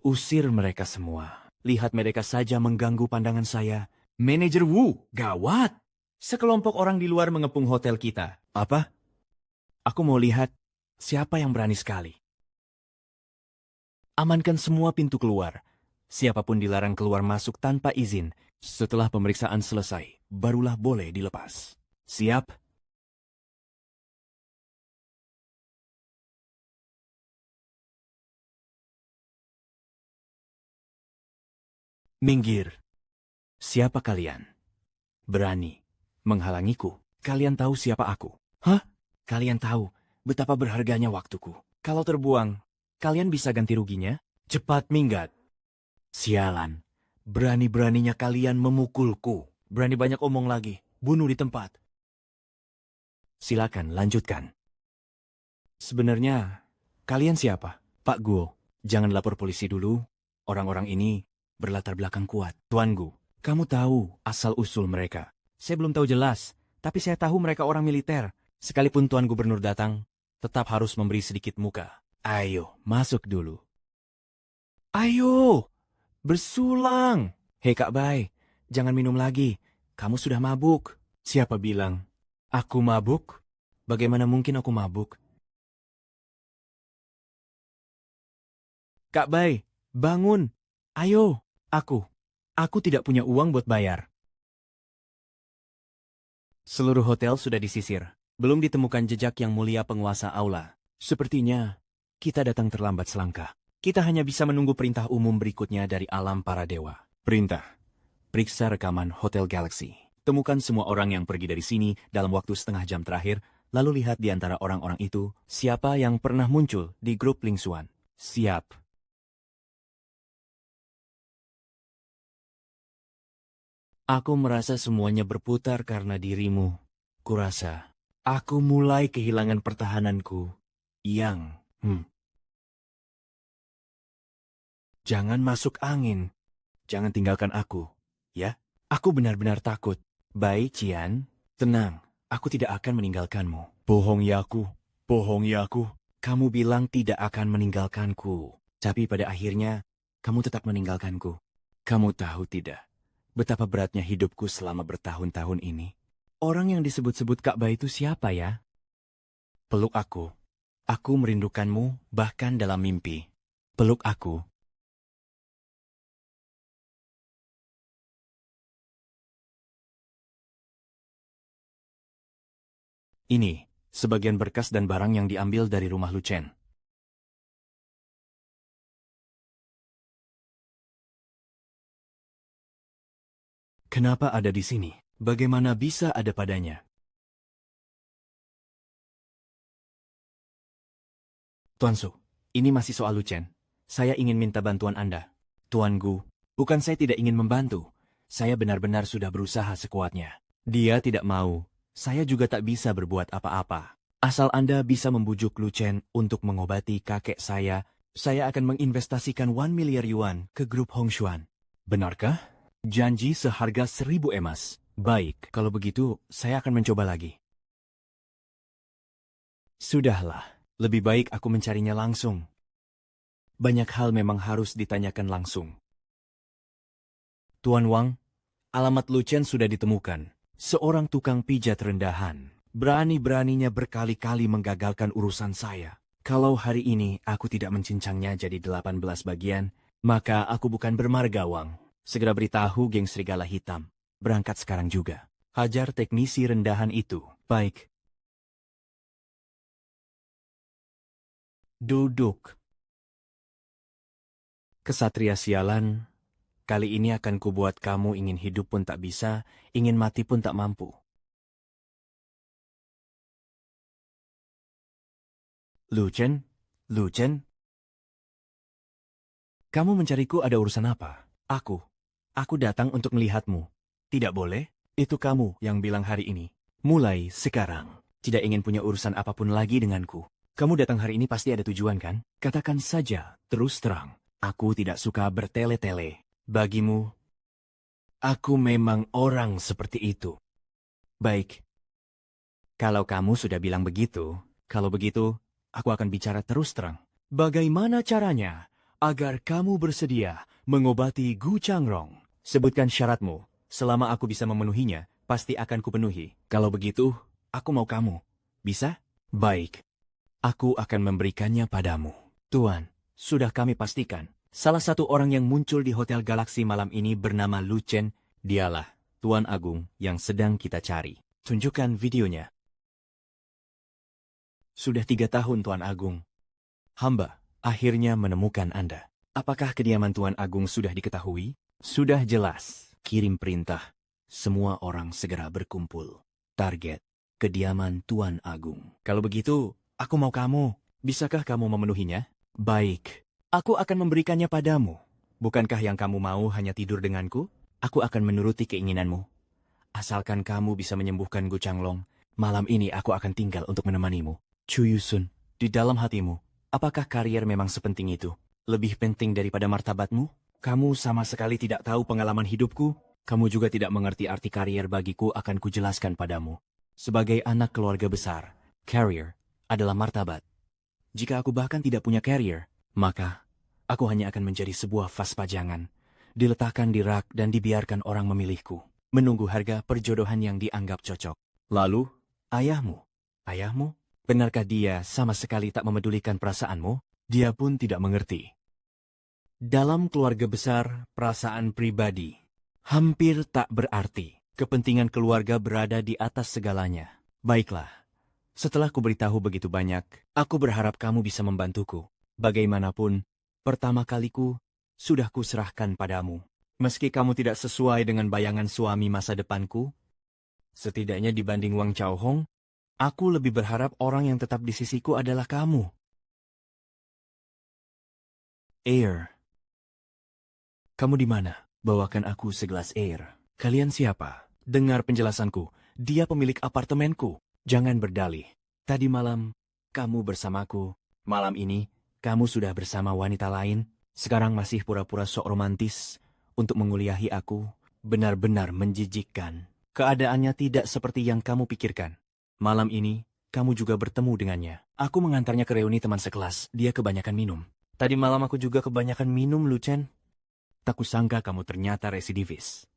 usir mereka semua. Lihat mereka saja mengganggu pandangan saya. Manajer Wu, gawat! Sekelompok orang di luar mengepung hotel kita. Apa? Aku mau lihat siapa yang berani sekali. Amankan semua pintu keluar. Siapapun dilarang keluar masuk tanpa izin. Setelah pemeriksaan selesai, barulah boleh dilepas. Siap? Minggir. Siapa kalian? Berani menghalangiku? Kalian tahu siapa aku? Hah? Kalian tahu betapa berharganya waktuku. Kalau terbuang, kalian bisa ganti ruginya? Cepat minggat. Sialan. Berani-beraninya kalian memukulku. Berani banyak omong lagi. Bunuh di tempat. Silakan, lanjutkan. Sebenarnya, kalian siapa? Pak Guo, jangan lapor polisi dulu. Orang-orang ini berlatar belakang kuat. Tuan Gu, kamu tahu asal-usul mereka. Saya belum tahu jelas, tapi saya tahu mereka orang militer. Sekalipun Tuan Gubernur datang, tetap harus memberi sedikit muka. Ayo, masuk dulu. Ayo, bersulang. Hei Kak Bai, jangan minum lagi. Kamu sudah mabuk. Siapa bilang? Aku mabuk? Bagaimana mungkin aku mabuk? Kak Bai, bangun. Ayo, aku tidak punya uang buat bayar. Seluruh hotel sudah disisir. Belum ditemukan jejak yang mulia penguasa aula. Sepertinya kita datang terlambat selangkah. Kita hanya bisa menunggu perintah umum berikutnya dari alam para dewa. Perintah. Periksa rekaman Hotel Galaxy. Temukan semua orang yang pergi dari sini dalam waktu setengah jam terakhir, lalu lihat di antara orang-orang itu siapa yang pernah muncul di grup Lingsuan. Siap. Aku merasa semuanya berputar karena dirimu. Kurasa, aku mulai kehilangan pertahananku. Jangan masuk angin. Jangan tinggalkan aku, ya? Aku benar-benar takut. Baik, Cian. Tenang, aku tidak akan meninggalkanmu. Bohong ya aku. Bohong ya aku. Kamu bilang tidak akan meninggalkanku. Tapi pada akhirnya, kamu tetap meninggalkanku. Kamu tahu tidak betapa beratnya hidupku selama bertahun-tahun ini? Orang yang disebut-sebut Ka'bah itu siapa ya? Peluk aku. Aku merindukanmu bahkan dalam mimpi. Peluk aku. Ini, sebagian berkas dan barang yang diambil dari rumah Lucen. Kenapa ada di sini? Bagaimana bisa ada padanya? Tuan Su, ini masih soal Lucen. Saya ingin minta bantuan Anda. Tuan Gu, bukan saya tidak ingin membantu. Saya benar-benar sudah berusaha sekuatnya. Dia tidak mau. Saya juga tak bisa berbuat apa-apa. Asal Anda bisa membujuk Lucen untuk mengobati kakek saya akan menginvestasikan 1 miliar yuan ke grup Hongshuan. Benarkah? Janji seharga 1.000 emas. Baik, kalau begitu saya akan mencoba lagi. Sudahlah. Lebih baik aku mencarinya langsung. Banyak hal memang harus ditanyakan langsung. Tuan Wang, alamat Lucen sudah ditemukan. Seorang tukang pijat rendahan. Berani-beraninya berkali-kali menggagalkan urusan saya. Kalau hari ini aku tidak mencincangnya jadi 18 bagian, maka aku bukan bermarga, Wang. Segera beritahu geng Serigala Hitam. Berangkat sekarang juga. Hajar teknisi rendahan itu. Baik. Duduk. Kesatria sialan, kali ini akan kubuat kamu ingin hidup pun tak bisa, ingin mati pun tak mampu. Lucen? Lucen? Kamu mencariku ada urusan apa? Aku datang untuk melihatmu. Tidak boleh? Itu kamu yang bilang hari ini. Mulai sekarang, tidak ingin punya urusan apapun lagi denganku. Kamu datang hari ini pasti ada tujuan kan? Katakan saja, terus terang. Aku tidak suka bertele-tele. Bagimu, aku memang orang seperti itu. Baik. Kalau kamu sudah bilang begitu, kalau begitu, aku akan bicara terus terang. Bagaimana caranya agar kamu bersedia mengobati Gu Changrong? Sebutkan syaratmu. Selama aku bisa memenuhinya, pasti akan kupenuhi. Kalau begitu, aku mau kamu. Bisa? Baik. Aku akan memberikannya padamu. Tuan, sudah kami pastikan. Salah satu orang yang muncul di Hotel Galaxy malam ini bernama Lucen. Dialah Tuan Agung yang sedang kita cari. Tunjukkan videonya. Sudah 3 tahun, Tuan Agung. Hamba akhirnya menemukan Anda. Apakah kediaman Tuan Agung sudah diketahui? Sudah jelas. Kirim perintah. Semua orang segera berkumpul. Target. Kediaman Tuan Agung. Kalau begitu, aku mau kamu. Bisakah kamu memenuhinya? Baik. Aku akan memberikannya padamu. Bukankah yang kamu mau hanya tidur denganku? Aku akan menuruti keinginanmu. Asalkan kamu bisa menyembuhkan Gu Changlong, malam ini aku akan tinggal untuk menemanimu. Chu Yusun, di dalam hatimu, apakah karier memang sepenting itu? Lebih penting daripada martabatmu? Kamu sama sekali tidak tahu pengalaman hidupku. Kamu juga tidak mengerti arti karier bagiku, akan kujelaskan padamu. Sebagai anak keluarga besar, karier adalah martabat. Jika aku bahkan tidak punya karier, maka aku hanya akan menjadi sebuah vas pajangan, diletakkan di rak dan dibiarkan orang memilihku, menunggu harga perjodohan yang dianggap cocok. Lalu, ayahmu? Ayahmu? Benarkah dia sama sekali tak memedulikan perasaanmu? Dia pun tidak mengerti. Dalam keluarga besar, perasaan pribadi hampir tak berarti. Kepentingan keluarga berada di atas segalanya. Baiklah, setelah kuberitahu begitu banyak, aku berharap kamu bisa membantuku. Bagaimanapun, pertama kaliku sudah kuserahkan padamu. Meski kamu tidak sesuai dengan bayangan suami masa depanku, setidaknya dibanding Wang Chaohong, aku lebih berharap orang yang tetap di sisiku adalah kamu. Air. Kamu di mana? Bawakan aku segelas air. Kalian siapa? Dengar penjelasanku. Dia pemilik apartemenku. Jangan berdalih. Tadi malam, kamu bersamaku. Malam ini, kamu sudah bersama wanita lain. Sekarang masih pura-pura sok romantis untuk menguliahi aku. Benar-benar menjijikkan. Keadaannya tidak seperti yang kamu pikirkan. Malam ini, kamu juga bertemu dengannya. Aku mengantarnya ke reuni teman sekelas. Dia kebanyakan minum. Tadi malam aku juga kebanyakan minum, Lu Chen. Tak kusangka kamu ternyata residivis.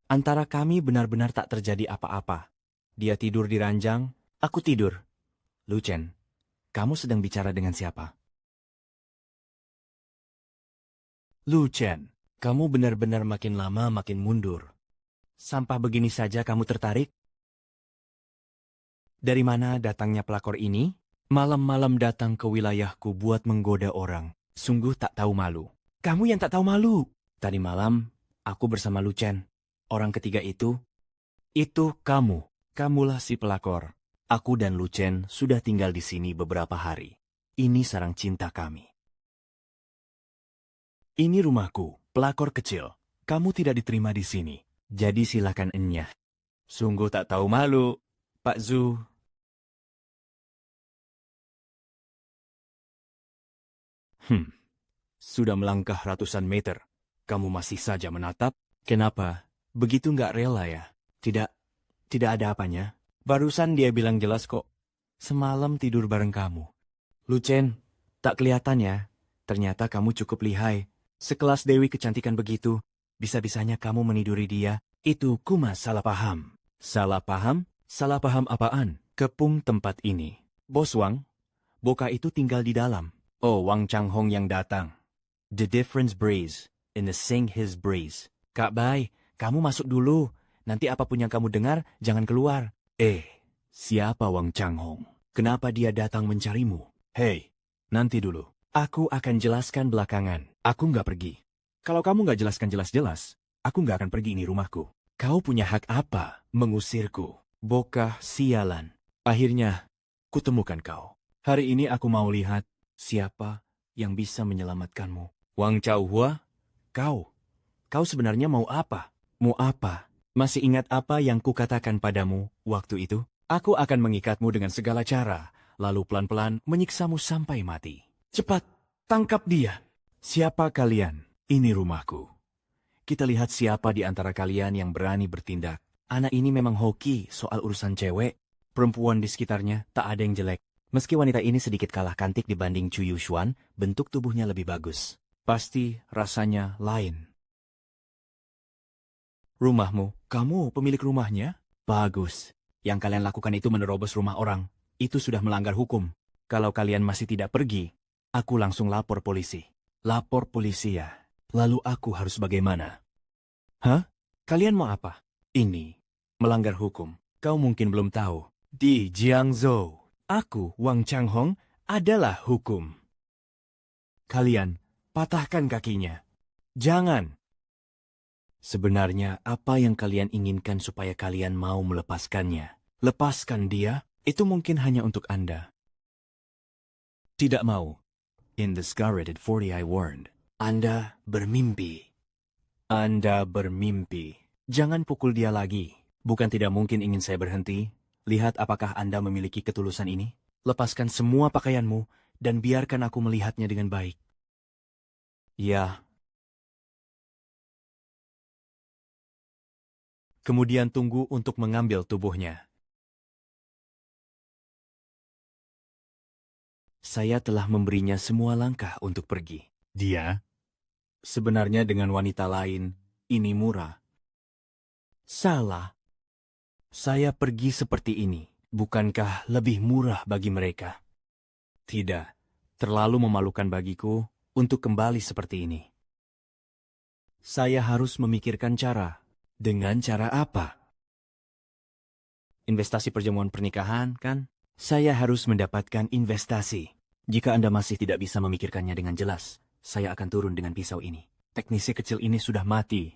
Antara kami benar-benar tak terjadi apa-apa. Dia tidur di ranjang, aku tidur. Lu Chen, kamu sedang bicara dengan siapa? Lu Chen, kamu benar-benar makin lama makin mundur. Sampah begini saja kamu tertarik? Dari mana datangnya pelakor ini? Malam-malam datang ke wilayahku buat menggoda orang. Sungguh tak tahu malu. Kamu yang tak tahu malu. Tadi malam, aku bersama Lu Chen. Orang ketiga itu kamu. Kamulah si pelakor. Aku dan Lu Chen sudah tinggal di sini beberapa hari. Ini sarang cinta kami. Ini rumahku, pelakor kecil. Kamu tidak diterima di sini. Jadi silakan enyah. Sungguh tak tahu malu, Pak Zhu. Sudah melangkah ratusan meter. Kamu masih saja menatap? Kenapa? Begitu nggak rela ya? Tidak ada apanya. Barusan dia bilang jelas kok. Semalam tidur bareng kamu. Lu Chen, tak kelihatan ya. Ternyata kamu cukup lihai. Sekelas Dewi kecantikan begitu, bisa-bisanya kamu meniduri dia. Itu Kumas salah paham. Salah paham? Salah paham apaan? Kepung tempat ini. Bos Wang, Boka itu tinggal di dalam. Oh, Wang Changhong yang datang. The difference breeze in the sing his breeze. Kak Bai, kamu masuk dulu. Nanti apapun yang kamu dengar, jangan keluar. Siapa Wang Changhong? Kenapa dia datang mencarimu? Hei, nanti dulu. Aku akan jelaskan belakangan. Aku nggak pergi. Kalau kamu nggak jelaskan jelas-jelas, aku nggak akan pergi, ini rumahku. Kau punya hak apa mengusirku? Bokah sialan. Akhirnya, kutemukan kau. Hari ini aku mau lihat siapa yang bisa menyelamatkanmu. Wang Chaohua, kau sebenarnya mau apa? Mau apa? Masih ingat apa yang kukatakan padamu waktu itu? Aku akan mengikatmu dengan segala cara, lalu pelan-pelan menyiksamu sampai mati. Cepat, tangkap dia. Siapa kalian? Ini rumahku. Kita lihat siapa di antara kalian yang berani bertindak. Anak ini memang hoki soal urusan cewek. Perempuan di sekitarnya tak ada yang jelek. Meski wanita ini sedikit kalah cantik dibanding Chu Yushuan, bentuk tubuhnya lebih bagus. Pasti rasanya lain. Rumahmu? Kamu pemilik rumahnya? Bagus. Yang kalian lakukan itu menerobos rumah orang. Itu sudah melanggar hukum. Kalau kalian masih tidak pergi, aku langsung lapor polisi. Lapor polisi ya? Lalu aku harus bagaimana? Hah? Kalian mau apa? Ini melanggar hukum. Kau mungkin belum tahu. Di Jiangzhou, aku, Wang Changhong, adalah hukum. Kalian patahkan kakinya. Jangan. Sebenarnya apa yang kalian inginkan supaya kalian mau melepaskannya? Lepaskan dia, itu mungkin hanya untuk Anda. Tidak mau. In the Scarlet 40 I warned. Anda bermimpi. Anda bermimpi. Jangan pukul dia lagi. Bukan tidak mungkin ingin saya berhenti. Lihat apakah Anda memiliki ketulusan ini. Lepaskan semua pakaianmu dan biarkan aku melihatnya dengan baik. Ya. Kemudian tunggu untuk mengambil tubuhnya. Saya telah memberinya semua langkah untuk pergi. Dia? Sebenarnya dengan wanita lain, ini murah. Salah. Saya pergi seperti ini. Bukankah lebih murah bagi mereka? Tidak. Terlalu memalukan bagiku untuk kembali seperti ini. Saya harus memikirkan cara. Dengan cara apa? Investasi perjamuan pernikahan, kan? Saya harus mendapatkan investasi. Jika Anda masih tidak bisa memikirkannya dengan jelas, saya akan turun dengan pisau ini. Teknisi kecil ini sudah mati.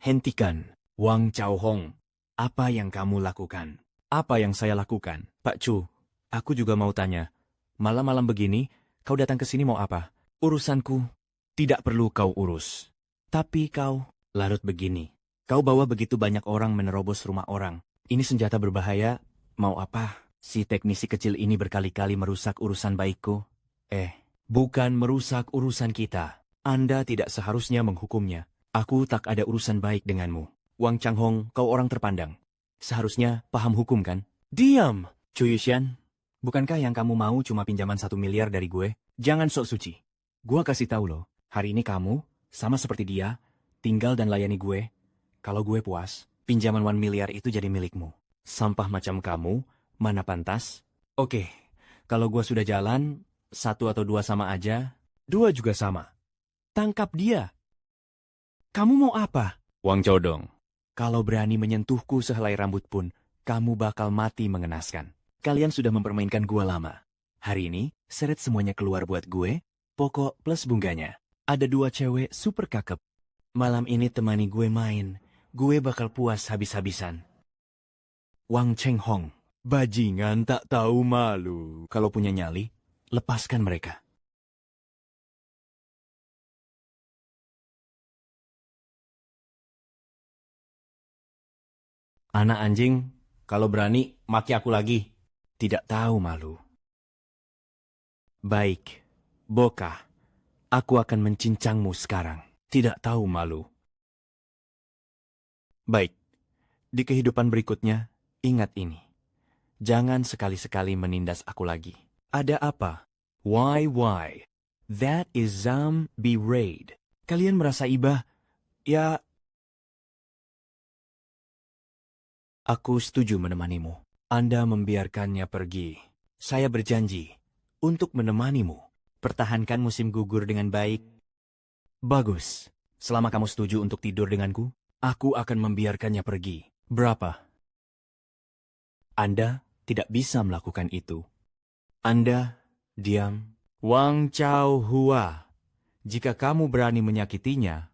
Hentikan, Wang Chaohong. Apa yang kamu lakukan? Apa yang saya lakukan? Pak Chu, aku juga mau tanya. Malam-malam begini, kau datang ke sini mau apa? Urusanku. Tidak perlu kau urus. Tapi kau, larut begini. Kau bawa begitu banyak orang menerobos rumah orang. Ini senjata berbahaya. Mau apa? Si teknisi kecil ini berkali-kali merusak urusan baikku. Bukan merusak urusan kita. Anda tidak seharusnya menghukumnya. Aku tak ada urusan baik denganmu. Wang Changhong, kau orang terpandang. Seharusnya paham hukum kan? Diam, Chu Yushan. Bukankah yang kamu mau cuma pinjaman 1 miliar dari gue? Jangan sok suci. Gua kasih tahu loh, hari ini kamu, sama seperti dia, tinggal dan layani gue. Kalau gue puas, pinjaman 1 miliar itu jadi milikmu. Sampah macam kamu, mana pantas? Oke, kalau gue sudah jalan, 1 atau 2 sama aja, 2 juga sama. Tangkap dia. Kamu mau apa? Wang Chaodong. Kalau berani menyentuhku sehelai rambut pun, kamu bakal mati mengenaskan. Kalian sudah mempermainkan gua lama. Hari ini, seret semuanya keluar buat gue, pokok plus bungganya. Ada 2 cewek super cakep. Malam ini temani gue main. Gue bakal puas habis-habisan. Wang Changhong. Bajingan tak tahu malu. Kalau punya nyali, lepaskan mereka. Anak anjing, kalau berani, maki aku lagi. Tidak tahu malu. Baik, Boka. Aku akan mencincangmu sekarang. Tidak tahu malu. Baik, di kehidupan berikutnya, ingat ini. Jangan sekali-sekali menindas aku lagi. Ada apa? Why? That is zombie raid. Kalian merasa iba? Ya, aku setuju menemanimu. Anda membiarkannya pergi. Saya berjanji untuk menemanimu. Pertahankan musim gugur dengan baik. Bagus. Selama kamu setuju untuk tidur denganku, aku akan membiarkannya pergi. Berapa? Anda tidak bisa melakukan itu. Anda diam. Wang Chao Hua, jika kamu berani menyakitinya,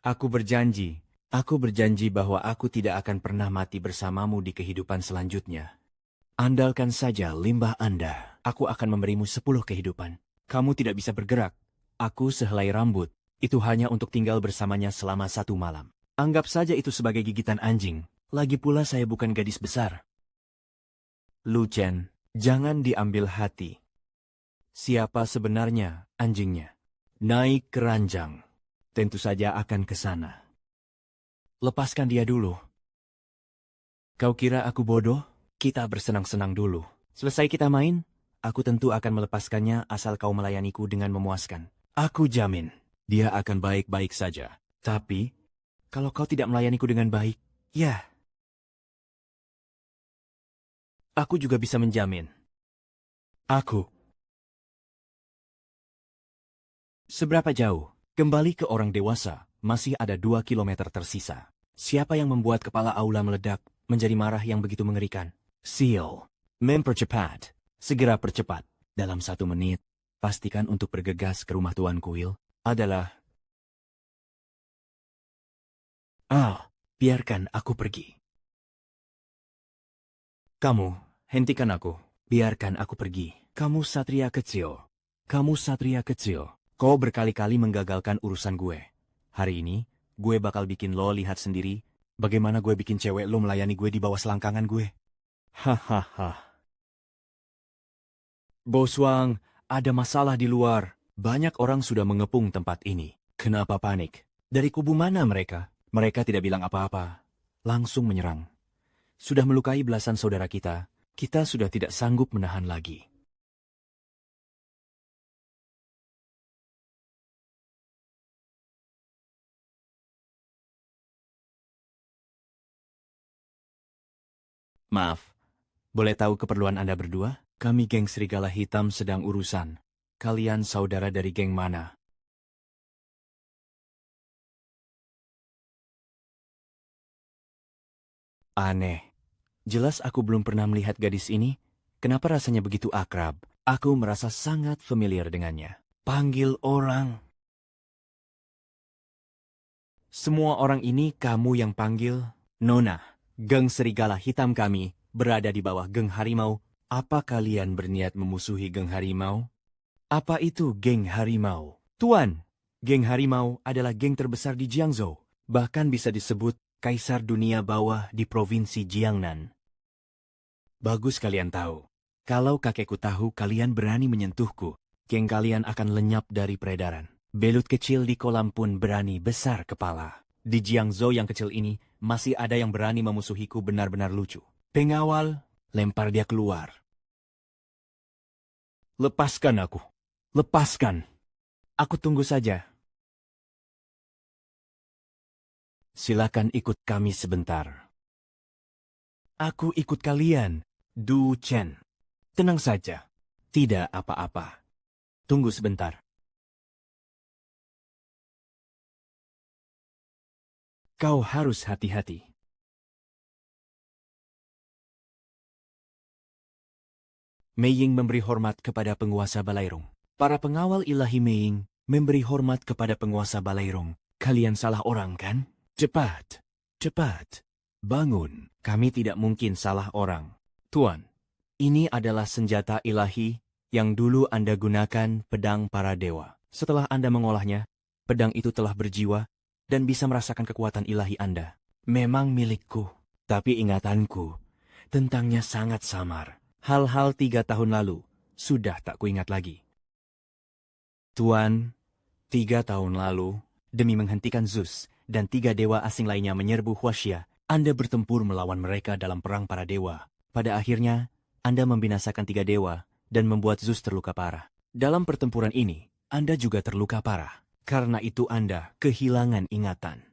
aku berjanji bahwa aku tidak akan pernah mati bersamamu di kehidupan selanjutnya. Andalkan saja limbah Anda. Aku akan memberimu 10 kehidupan. Kamu tidak bisa bergerak. Aku sehelai rambut. Itu hanya untuk tinggal bersamanya selama 1 malam. Anggap saja itu sebagai gigitan anjing. Lagi pula saya bukan gadis besar. Lu Chen, jangan diambil hati. Siapa sebenarnya anjingnya? Naik ke ranjang. Tentu saja akan ke sana. Lepaskan dia dulu. Kau kira aku bodoh? Kita bersenang-senang dulu. Selesai kita main, aku tentu akan melepaskannya asal kau melayaniku dengan memuaskan. Aku jamin, dia akan baik-baik saja. Tapi, kalau kau tidak melayaniku dengan baik, ya. Aku juga bisa menjamin. Aku. Seberapa jauh? Kembali ke orang dewasa, masih ada 2 kilometer tersisa. Siapa yang membuat kepala aula meledak, menjadi marah yang begitu mengerikan? Seal. Mempercepat. Segera percepat. Dalam 1 menit, pastikan untuk bergegas ke rumah Tuan Kuil adalah Biarkan aku pergi. Kamu, hentikan aku. Biarkan aku pergi. Kamu satria kecil. Kamu satria kecil. Kau berkali-kali menggagalkan urusan gue. Hari ini, gue bakal bikin lo lihat sendiri bagaimana gue bikin cewek lo melayani gue di bawah selangkangan gue. Hahaha. Bos Wang, ada masalah di luar. Banyak orang sudah mengepung tempat ini. Kenapa panik? Dari kubu mana mereka? Mereka tidak bilang apa-apa. Langsung menyerang. Sudah melukai belasan saudara kita. Kita sudah tidak sanggup menahan lagi. Maaf, boleh tahu keperluan Anda berdua? Kami geng Serigala Hitam sedang urusan. Kalian saudara dari geng mana? Aneh. Jelas aku belum pernah melihat gadis ini. Kenapa rasanya begitu akrab? Aku merasa sangat familiar dengannya. Panggil orang. Semua orang ini kamu yang panggil? Nona, geng Serigala Hitam kami berada di bawah geng Harimau. Apa kalian berniat memusuhi geng Harimau? Apa itu geng Harimau? Tuan, geng Harimau adalah geng terbesar di Jiangzhou. Bahkan bisa disebut Kaisar Dunia Bawah di Provinsi Jiangnan. Bagus kalian tahu. Kalau kakekku tahu kalian berani menyentuhku, geng kalian akan lenyap dari peredaran. Belut kecil di kolam pun berani besar kepala. Di Jiangzhou yang kecil ini, masih ada yang berani memusuhiku benar-benar lucu. Pengawal, lempar dia keluar. Lepaskan aku. Lepaskan. Aku tunggu saja. Silakan ikut kami sebentar. Aku ikut kalian, Du Chen. Tenang saja. Tidak apa-apa. Tunggu sebentar. Kau harus hati-hati. Mei Ying memberi hormat kepada penguasa Balairung. Para pengawal ilahi Mei Ying memberi hormat kepada penguasa Balairung. Kalian salah orang, kan? Cepat, cepat. Bangun. Kami tidak mungkin salah orang. Tuan, ini adalah senjata ilahi yang dulu Anda gunakan, pedang para dewa. Setelah Anda mengolahnya, pedang itu telah berjiwa dan bisa merasakan kekuatan ilahi Anda. Memang milikku, tapi ingatanku tentangnya sangat samar. Hal-hal 3 tahun lalu sudah tak kuingat lagi. Tuan, 3 tahun lalu, demi menghentikan Zeus dan 3 dewa asing lainnya menyerbu Huaxia, Anda bertempur melawan mereka dalam perang para dewa. Pada akhirnya, Anda membinasakan 3 dewa dan membuat Zeus terluka parah. Dalam pertempuran ini, Anda juga terluka parah. Karena itu Anda kehilangan ingatan.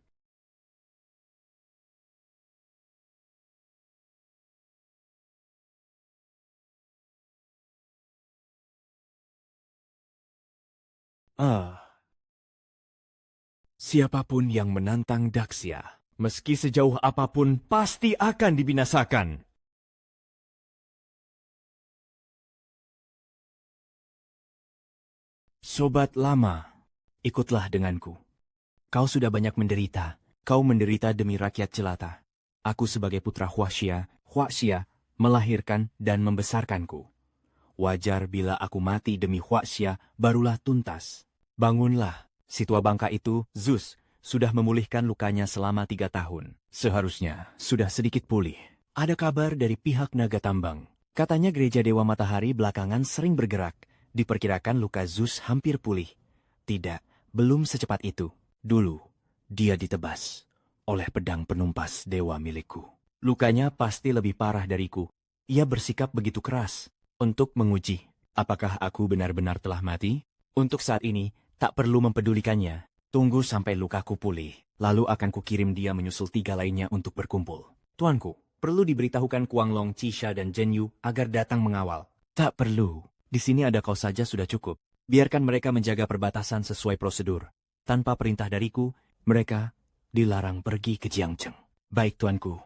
Siapapun yang menantang Daxia, meski sejauh apapun, pasti akan dibinasakan. Sobat lama, ikutlah denganku. Kau sudah banyak menderita. Kau menderita demi rakyat jelata. Aku sebagai putra Huaxia melahirkan dan membesarkanku. Wajar bila aku mati demi Huaxia, barulah tuntas. Bangunlah, si tua bangka itu, Zeus, sudah memulihkan lukanya selama 3 tahun. Seharusnya sudah sedikit pulih. Ada kabar dari pihak Naga Tambang. Katanya gereja Dewa Matahari belakangan sering bergerak. Diperkirakan luka Zeus hampir pulih. Tidak, belum secepat itu. Dulu, dia ditebas oleh pedang penumpas dewa milikku. Lukanya pasti lebih parah dariku. Ia bersikap begitu keras untuk menguji apakah aku benar-benar telah mati. Untuk saat ini, tak perlu mempedulikannya. Tunggu sampai lukaku pulih, lalu akan kukirim dia menyusul 3 lainnya untuk berkumpul. Tuanku, perlu diberitahukan Kuang Long, Cisha, dan Zhen Yu agar datang mengawal. Tak perlu. Di sini ada kau saja sudah cukup. Biarkan mereka menjaga perbatasan sesuai prosedur. Tanpa perintah dariku, mereka dilarang pergi ke Jiangcheng. Baik, tuanku.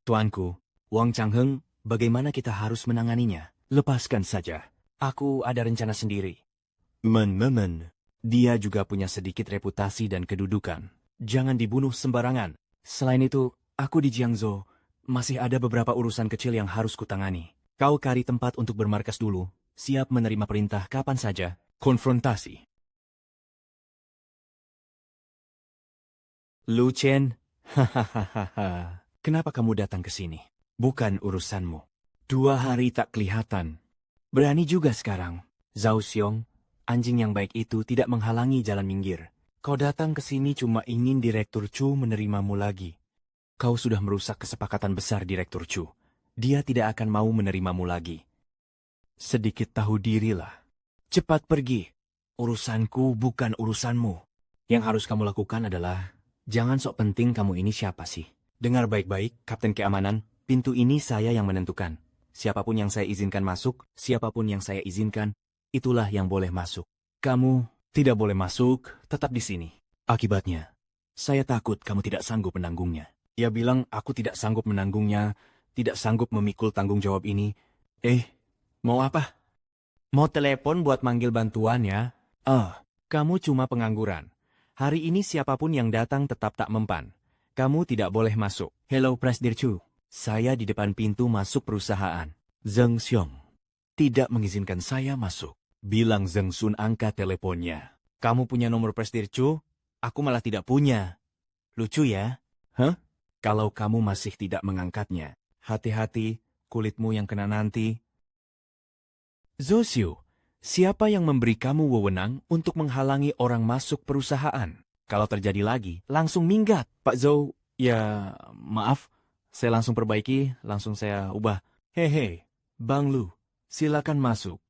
Tuanku, Wang Changheng, bagaimana kita harus menanganinya? Lepaskan saja. Aku ada rencana sendiri. Dia juga punya sedikit reputasi dan kedudukan. Jangan dibunuh sembarangan. Selain itu, aku di Jiangzhou. Masih ada beberapa urusan kecil yang harus kutangani. Kau cari tempat untuk bermarkas dulu. Siap menerima perintah kapan saja. Konfrontasi. Lu Chen, hahaha. Kenapa kamu datang ke sini? Bukan urusanmu. 2 hari tak kelihatan. Berani juga sekarang. Zhao Xiong, anjing yang baik itu tidak menghalangi jalan minggir. Kau datang ke sini cuma ingin Direktur Chu menerimamu lagi. Kau sudah merusak kesepakatan besar Direktur Chu. Dia tidak akan mau menerimamu lagi. Sedikit tahu dirilah. Cepat pergi. Urusanku bukan urusanmu. Yang harus kamu lakukan adalah, jangan sok penting kamu ini siapa sih. Dengar baik-baik, Kapten Keamanan, pintu ini saya yang menentukan. Siapapun yang saya izinkan masuk, siapapun yang saya izinkan, itulah yang boleh masuk. Kamu tidak boleh masuk, tetap di sini. Akibatnya, saya takut kamu tidak sanggup menanggungnya. Dia bilang aku tidak sanggup menanggungnya, tidak sanggup memikul tanggung jawab ini. Mau apa? Mau telepon buat manggil bantuan ya? Kamu cuma pengangguran. Hari ini siapapun yang datang tetap tak mempan. Kamu tidak boleh masuk. Hello, Presdir Chu. Saya di depan pintu masuk perusahaan. Zheng Xiong tidak mengizinkan saya masuk. Bilang Zheng Sun angkat teleponnya. Kamu punya nomor Presdir Chu? Aku malah tidak punya. Lucu ya? Kalau kamu masih tidak mengangkatnya, hati-hati kulitmu yang kena nanti. Zhou Xiu, siapa yang memberi kamu wewenang untuk menghalangi orang masuk perusahaan? Kalau terjadi lagi, langsung minggat. Pak Zhou, ya maaf, saya langsung perbaiki, langsung saya ubah. Hehe, Bang Lu, silakan masuk.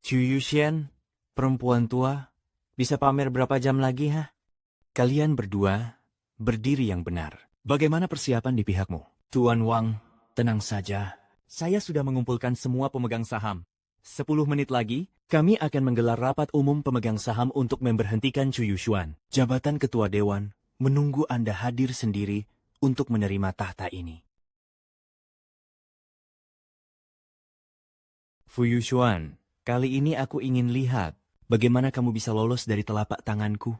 Chu Yuxian, perempuan tua, bisa pamer berapa jam lagi, ha? Kalian berdua berdiri yang benar. Bagaimana persiapan di pihakmu? Tuan Wang, tenang saja. Saya sudah mengumpulkan semua pemegang saham. 10 menit lagi, kami akan menggelar rapat umum pemegang saham untuk memberhentikan Chu Yuxuan. Jabatan Ketua Dewan menunggu Anda hadir sendiri untuk menerima tahta ini. Fu Yuxuan, kali ini aku ingin lihat bagaimana kamu bisa lolos dari telapak tanganku.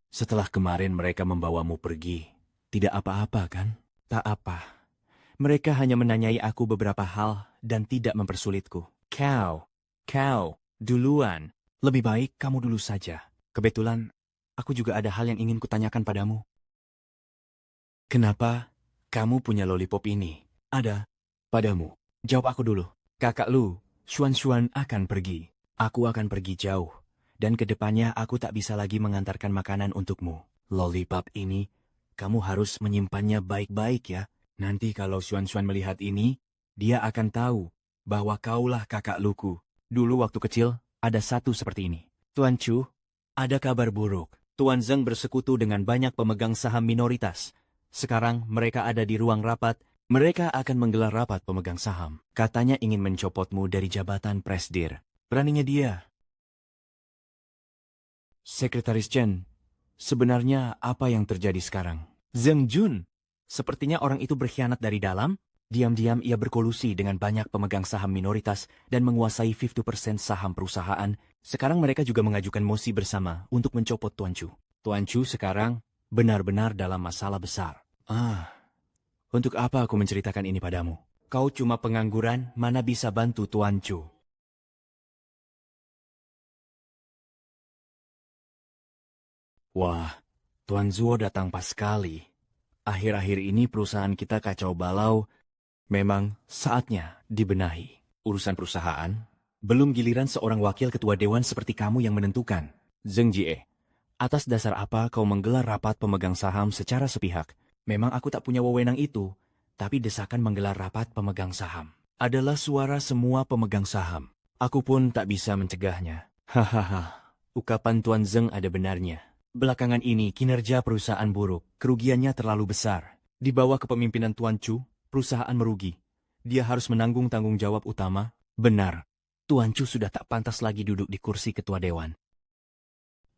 Setelah kemarin mereka membawamu pergi, tidak apa-apa kan? Tak apa. Mereka hanya menanyai aku beberapa hal dan tidak mempersulitku. Kau, duluan. Lebih baik kamu dulu saja. Kebetulan, aku juga ada hal yang ingin kutanyakan padamu. Kenapa kamu punya lollipop ini? Ada padamu. Jawab aku dulu. Kakak Lu, Xuan akan pergi. Aku akan pergi jauh. Dan kedepannya aku tak bisa lagi mengantarkan makanan untukmu. Lollipop ini, kamu harus menyimpannya baik-baik ya. Nanti kalau Xuan melihat ini, dia akan tahu bahwa kaulah kakak Luku. Dulu waktu kecil, ada satu seperti ini. Tuan Chu, ada kabar buruk. Tuan Zheng bersekutu dengan banyak pemegang saham minoritas. Sekarang mereka ada di ruang rapat. Mereka akan menggelar rapat pemegang saham. Katanya ingin mencopotmu dari jabatan Presdir. Beraninya dia. Sekretaris Chen, sebenarnya apa yang terjadi sekarang? Zheng Jun, sepertinya orang itu berkhianat dari dalam. Diam-diam ia berkolusi dengan banyak pemegang saham minoritas dan menguasai 50% saham perusahaan. Sekarang mereka juga mengajukan mosi bersama untuk mencopot Tuan Chu. Tuan Chu sekarang benar-benar dalam masalah besar. Untuk apa aku menceritakan ini padamu? Kau cuma pengangguran, mana bisa bantu Tuan Chu? Wah, Tuan Zuo datang pas sekali. Akhir-akhir ini perusahaan kita kacau balau. Memang saatnya dibenahi. Urusan perusahaan, belum giliran seorang wakil ketua dewan seperti kamu yang menentukan. Zheng Jie, atas dasar apa kau menggelar rapat pemegang saham secara sepihak? Memang aku tak punya wewenang itu, tapi desakan menggelar rapat pemegang saham adalah suara semua pemegang saham. Aku pun tak bisa mencegahnya. Hahaha, ukapan Tuan Zheng ada benarnya. Belakangan ini kinerja perusahaan buruk, kerugiannya terlalu besar. Di bawah kepemimpinan Tuan Chu, perusahaan merugi. Dia harus menanggung tanggung jawab utama. Benar, Tuan Chu sudah tak pantas lagi duduk di kursi ketua dewan.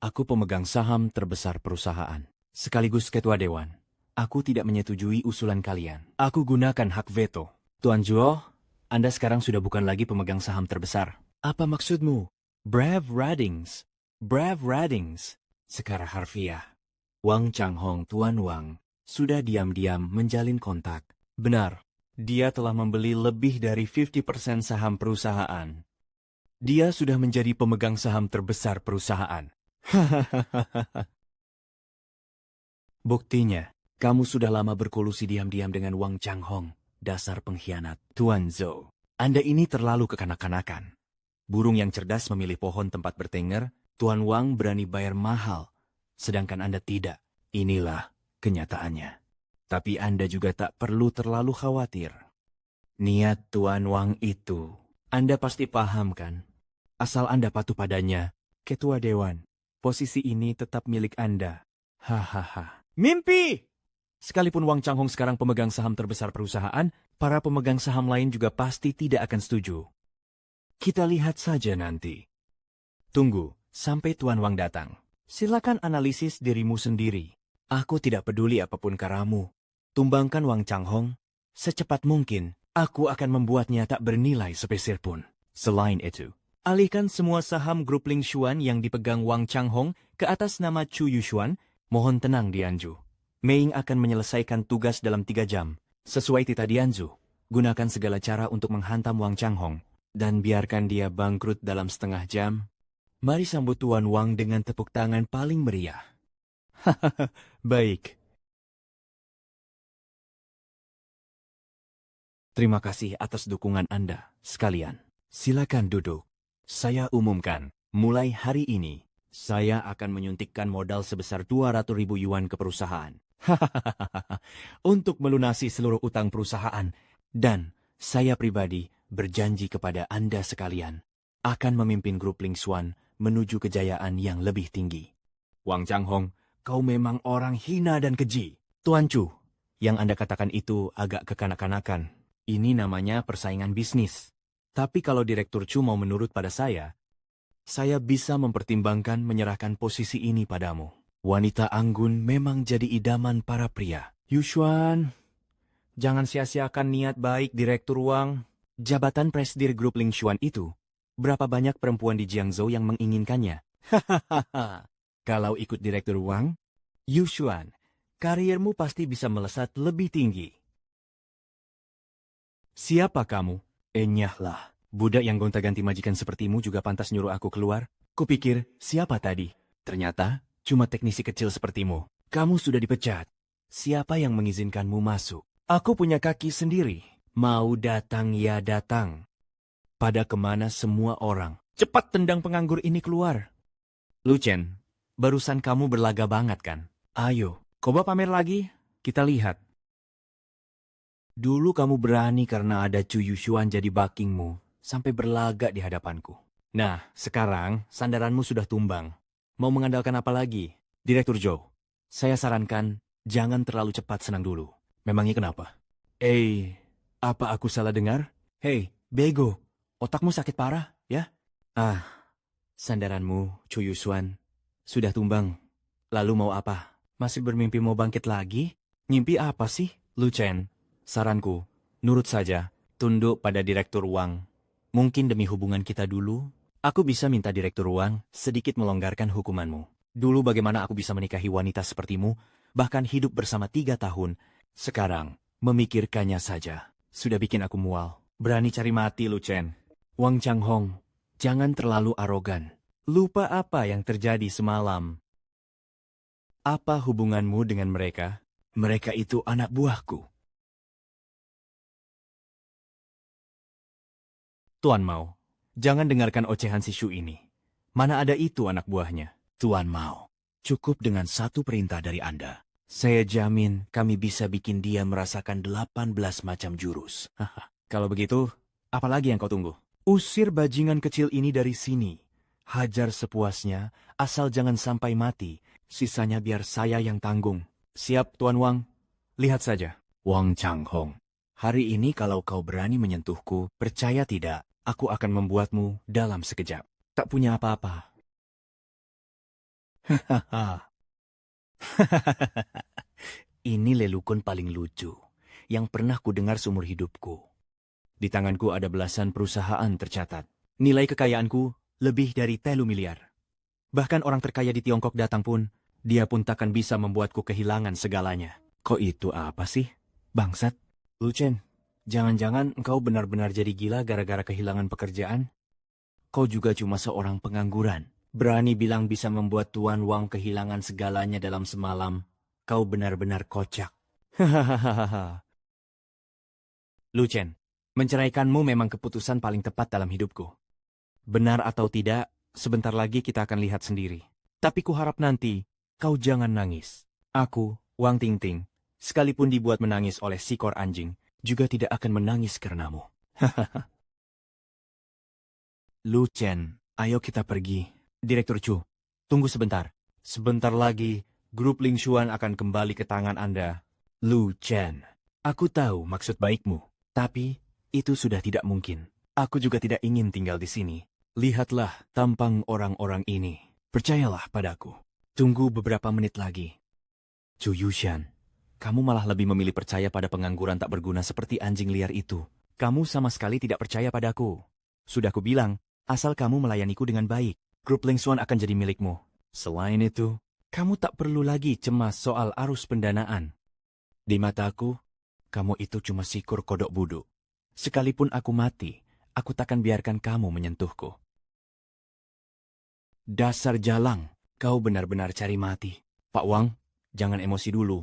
Aku pemegang saham terbesar perusahaan, sekaligus ketua dewan. Aku tidak menyetujui usulan kalian. Aku gunakan hak veto. Tuan Zuo, Anda sekarang sudah bukan lagi pemegang saham terbesar. Apa maksudmu? Brave Radings. Brave Radings. Secara harfiah. Wang Changhong, Tuan Wang, sudah diam-diam menjalin kontak. Benar, dia telah membeli lebih dari 50% saham perusahaan. Dia sudah menjadi pemegang saham terbesar perusahaan. Hahaha. Buktinya, kamu sudah lama berkolusi diam-diam dengan Wang Changhong. Dasar pengkhianat. Tuan Zhou, Anda ini terlalu kekanak-kanakan. Burung yang cerdas memilih pohon tempat bertengger, Tuan Wang berani bayar mahal, sedangkan Anda tidak. Inilah kenyataannya. Tapi Anda juga tak perlu terlalu khawatir. Niat Tuan Wang itu, Anda pasti paham kan? Asal Anda patuh padanya, Ketua Dewan, posisi ini tetap milik Anda. Hahaha. Mimpi! Sekalipun Wang Changhong sekarang pemegang saham terbesar perusahaan, para pemegang saham lain juga pasti tidak akan setuju. Kita lihat saja nanti. Tunggu sampai Tuan Wang datang. Silakan analisis dirimu sendiri. Aku tidak peduli apapun karamu. Tumbangkan Wang Changhong. Secepat mungkin, aku akan membuatnya tak bernilai sepeser pun. Selain itu, alihkan semua saham grup Ling Xuan yang dipegang Wang Changhong ke atas nama Chu Yushuan. Mohon tenang, Dianju. Mei akan menyelesaikan tugas dalam 3 jam. Sesuai titah Dianju, gunakan segala cara untuk menghantam Wang Changhong. Dan biarkan dia bangkrut dalam setengah jam. Mari sambut Tuan Wang dengan tepuk tangan paling meriah. Hahaha, baik. Terima kasih atas dukungan Anda sekalian. Silakan duduk. Saya umumkan, mulai hari ini, saya akan menyuntikkan modal sebesar 200.000 yuan ke perusahaan. Hahaha, untuk melunasi seluruh utang perusahaan. Dan saya pribadi berjanji kepada Anda sekalian, akan memimpin grup Ling Xuan menuju kejayaan yang lebih tinggi. Wang Changhong, kau memang orang hina dan keji. Tuan Chu, yang Anda katakan itu agak kekanak-kanakan. Ini namanya persaingan bisnis. Tapi kalau Direktur Chu mau menurut pada saya bisa mempertimbangkan menyerahkan posisi ini padamu. Wanita anggun memang jadi idaman para pria. Yushuan, jangan sia-siakan niat baik Direktur Wang. Jabatan Presidir Grup Ling Xuan itu, berapa banyak perempuan di Jiangzhou yang menginginkannya? Hahaha. Kalau ikut Direktur Wang, Yushuan, karirmu pasti bisa melesat lebih tinggi. Siapa kamu? Enyahlah. Budak yang gonta-ganti majikan sepertimu juga pantas nyuruh aku keluar? Kupikir, siapa tadi? Ternyata, cuma teknisi kecil sepertimu. Kamu sudah dipecat. Siapa yang mengizinkanmu masuk? Aku punya kaki sendiri. Mau datang ya datang. Pada kemana semua orang? Cepat tendang penganggur ini keluar. Lu Chen, barusan kamu berlaga banget kan? Ayo, coba pamer lagi. Kita lihat. Dulu kamu berani karena ada Chu Yushuan jadi bakingmu, sampai berlagak di hadapanku. Nah, sekarang sandaranmu sudah tumbang. Mau mengandalkan apa lagi? Direktur Zhou, saya sarankan jangan terlalu cepat senang dulu. Memangnya kenapa? Apa aku salah dengar? Hei, bego, otakmu sakit parah, ya? Sandaranmu, Chu Yushuan, sudah tumbang. Lalu mau apa? Masih bermimpi mau bangkit lagi? Mimpi apa sih, Lu Chen? Saranku, nurut saja, tunduk pada Direktur Wang. Mungkin demi hubungan kita dulu, aku bisa minta Direktur Wang sedikit melonggarkan hukumanmu. Dulu bagaimana aku bisa menikahi wanita sepertimu, bahkan hidup bersama 3 tahun. Sekarang, memikirkannya saja sudah bikin aku mual. Berani cari mati, Lu Chen. Wang Changhong, jangan terlalu arogan. Lupa apa yang terjadi semalam. Apa hubunganmu dengan mereka? Mereka itu anak buahku. Tuan Mao, jangan dengarkan ocehan si Shu ini. Mana ada itu anak buahnya? Tuan Mao, cukup dengan satu perintah dari Anda. Saya jamin kami bisa bikin dia merasakan 18 macam jurus. Kalau begitu, apalagi yang kau tunggu? Usir bajingan kecil ini dari sini. Hajar sepuasnya, asal jangan sampai mati. Sisanya biar saya yang tanggung. Siap, Tuan Wang? Lihat saja. Wang Changhong, hari ini kalau kau berani menyentuhku, percaya tidak, aku akan membuatmu dalam sekejap. Tak punya apa-apa. Hahaha. Ini lelukon paling lucu yang pernah kudengar seumur hidupku. Di tanganku ada belasan perusahaan tercatat. Nilai kekayaanku Lebih dari 3 miliar. Bahkan orang terkaya di Tiongkok datang pun, dia pun takkan bisa membuatku kehilangan segalanya. Kok itu apa sih? Bangsat. Lu Chen, jangan-jangan engkau benar-benar jadi gila gara-gara kehilangan pekerjaan? Kau juga cuma seorang pengangguran. Berani bilang bisa membuat Tuan Wang kehilangan segalanya dalam semalam. Kau benar-benar kocak. Hahaha. Lu Chen, menceraikanmu memang keputusan paling tepat dalam hidupku. Benar atau tidak, sebentar lagi kita akan lihat sendiri. Tapi kuharap nanti, kau jangan nangis. Aku, Wang Tingting, sekalipun dibuat menangis oleh seekor anjing, juga tidak akan menangis karenamu. Hahaha. Lu Chen, ayo kita pergi. Direktur Chu, tunggu sebentar. Sebentar lagi, grup Ling Xuan akan kembali ke tangan Anda. Lu Chen, aku tahu maksud baikmu. Tapi, itu sudah tidak mungkin. Aku juga tidak ingin tinggal di sini. Lihatlah tampang orang-orang ini. Percayalah padaku. Tunggu beberapa menit lagi. Chu Yushan, kamu malah lebih memilih percaya pada pengangguran tak berguna seperti anjing liar itu. Kamu sama sekali tidak percaya padaku. Sudah kubilang, asal kamu melayaniku dengan baik, grup Ling Xuan akan jadi milikmu. Selain itu, kamu tak perlu lagi cemas soal arus pendanaan. Di mataku, kamu itu cuma sikur kodok buduk. Sekalipun aku mati, aku takkan biarkan kamu menyentuhku. Dasar jalang, kau benar-benar cari mati. Pak Wang, jangan emosi dulu.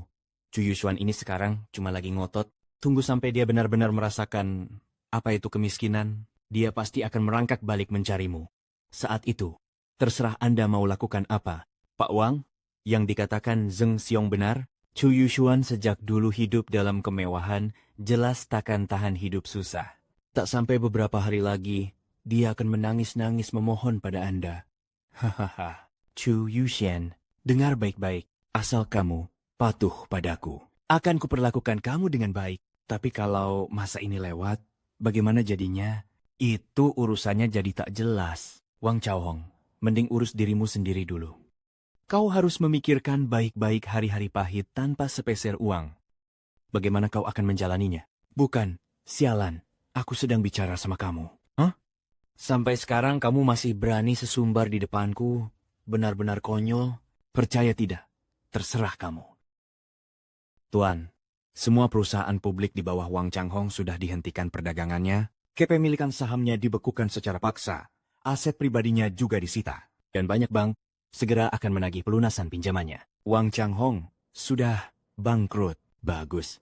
Chu Yushuan ini sekarang cuma lagi ngotot. Tunggu sampai dia benar-benar merasakan apa itu kemiskinan. Dia pasti akan merangkak balik mencarimu. Saat itu, terserah Anda mau lakukan apa. Pak Wang, yang dikatakan Zheng Xiong benar. Chu Yushuan sejak dulu hidup dalam kemewahan, jelas takkan tahan hidup susah. Tak sampai beberapa hari lagi, dia akan menangis-nangis memohon pada Anda. Hahaha, Chu Yushan, dengar baik-baik, asal kamu patuh padaku. Akan kuperlakukan kamu dengan baik, tapi kalau masa ini lewat, bagaimana jadinya? Itu urusannya jadi tak jelas. Wang Chaohong, mending urus dirimu sendiri dulu. Kau harus memikirkan baik-baik hari-hari pahit tanpa sepeser uang. Bagaimana kau akan menjalaninya? Bukan, sialan, aku sedang bicara sama kamu. Hah? Sampai sekarang kamu masih berani sesumbar di depanku? Benar-benar konyol? Percaya tidak? Terserah kamu. Tuan, semua perusahaan publik di bawah Wang Changhong sudah dihentikan perdagangannya, kepemilikan sahamnya dibekukan secara paksa, aset pribadinya juga disita, dan banyak bank segera akan menagih pelunasan pinjamannya. Wang Changhong sudah bangkrut. Bagus.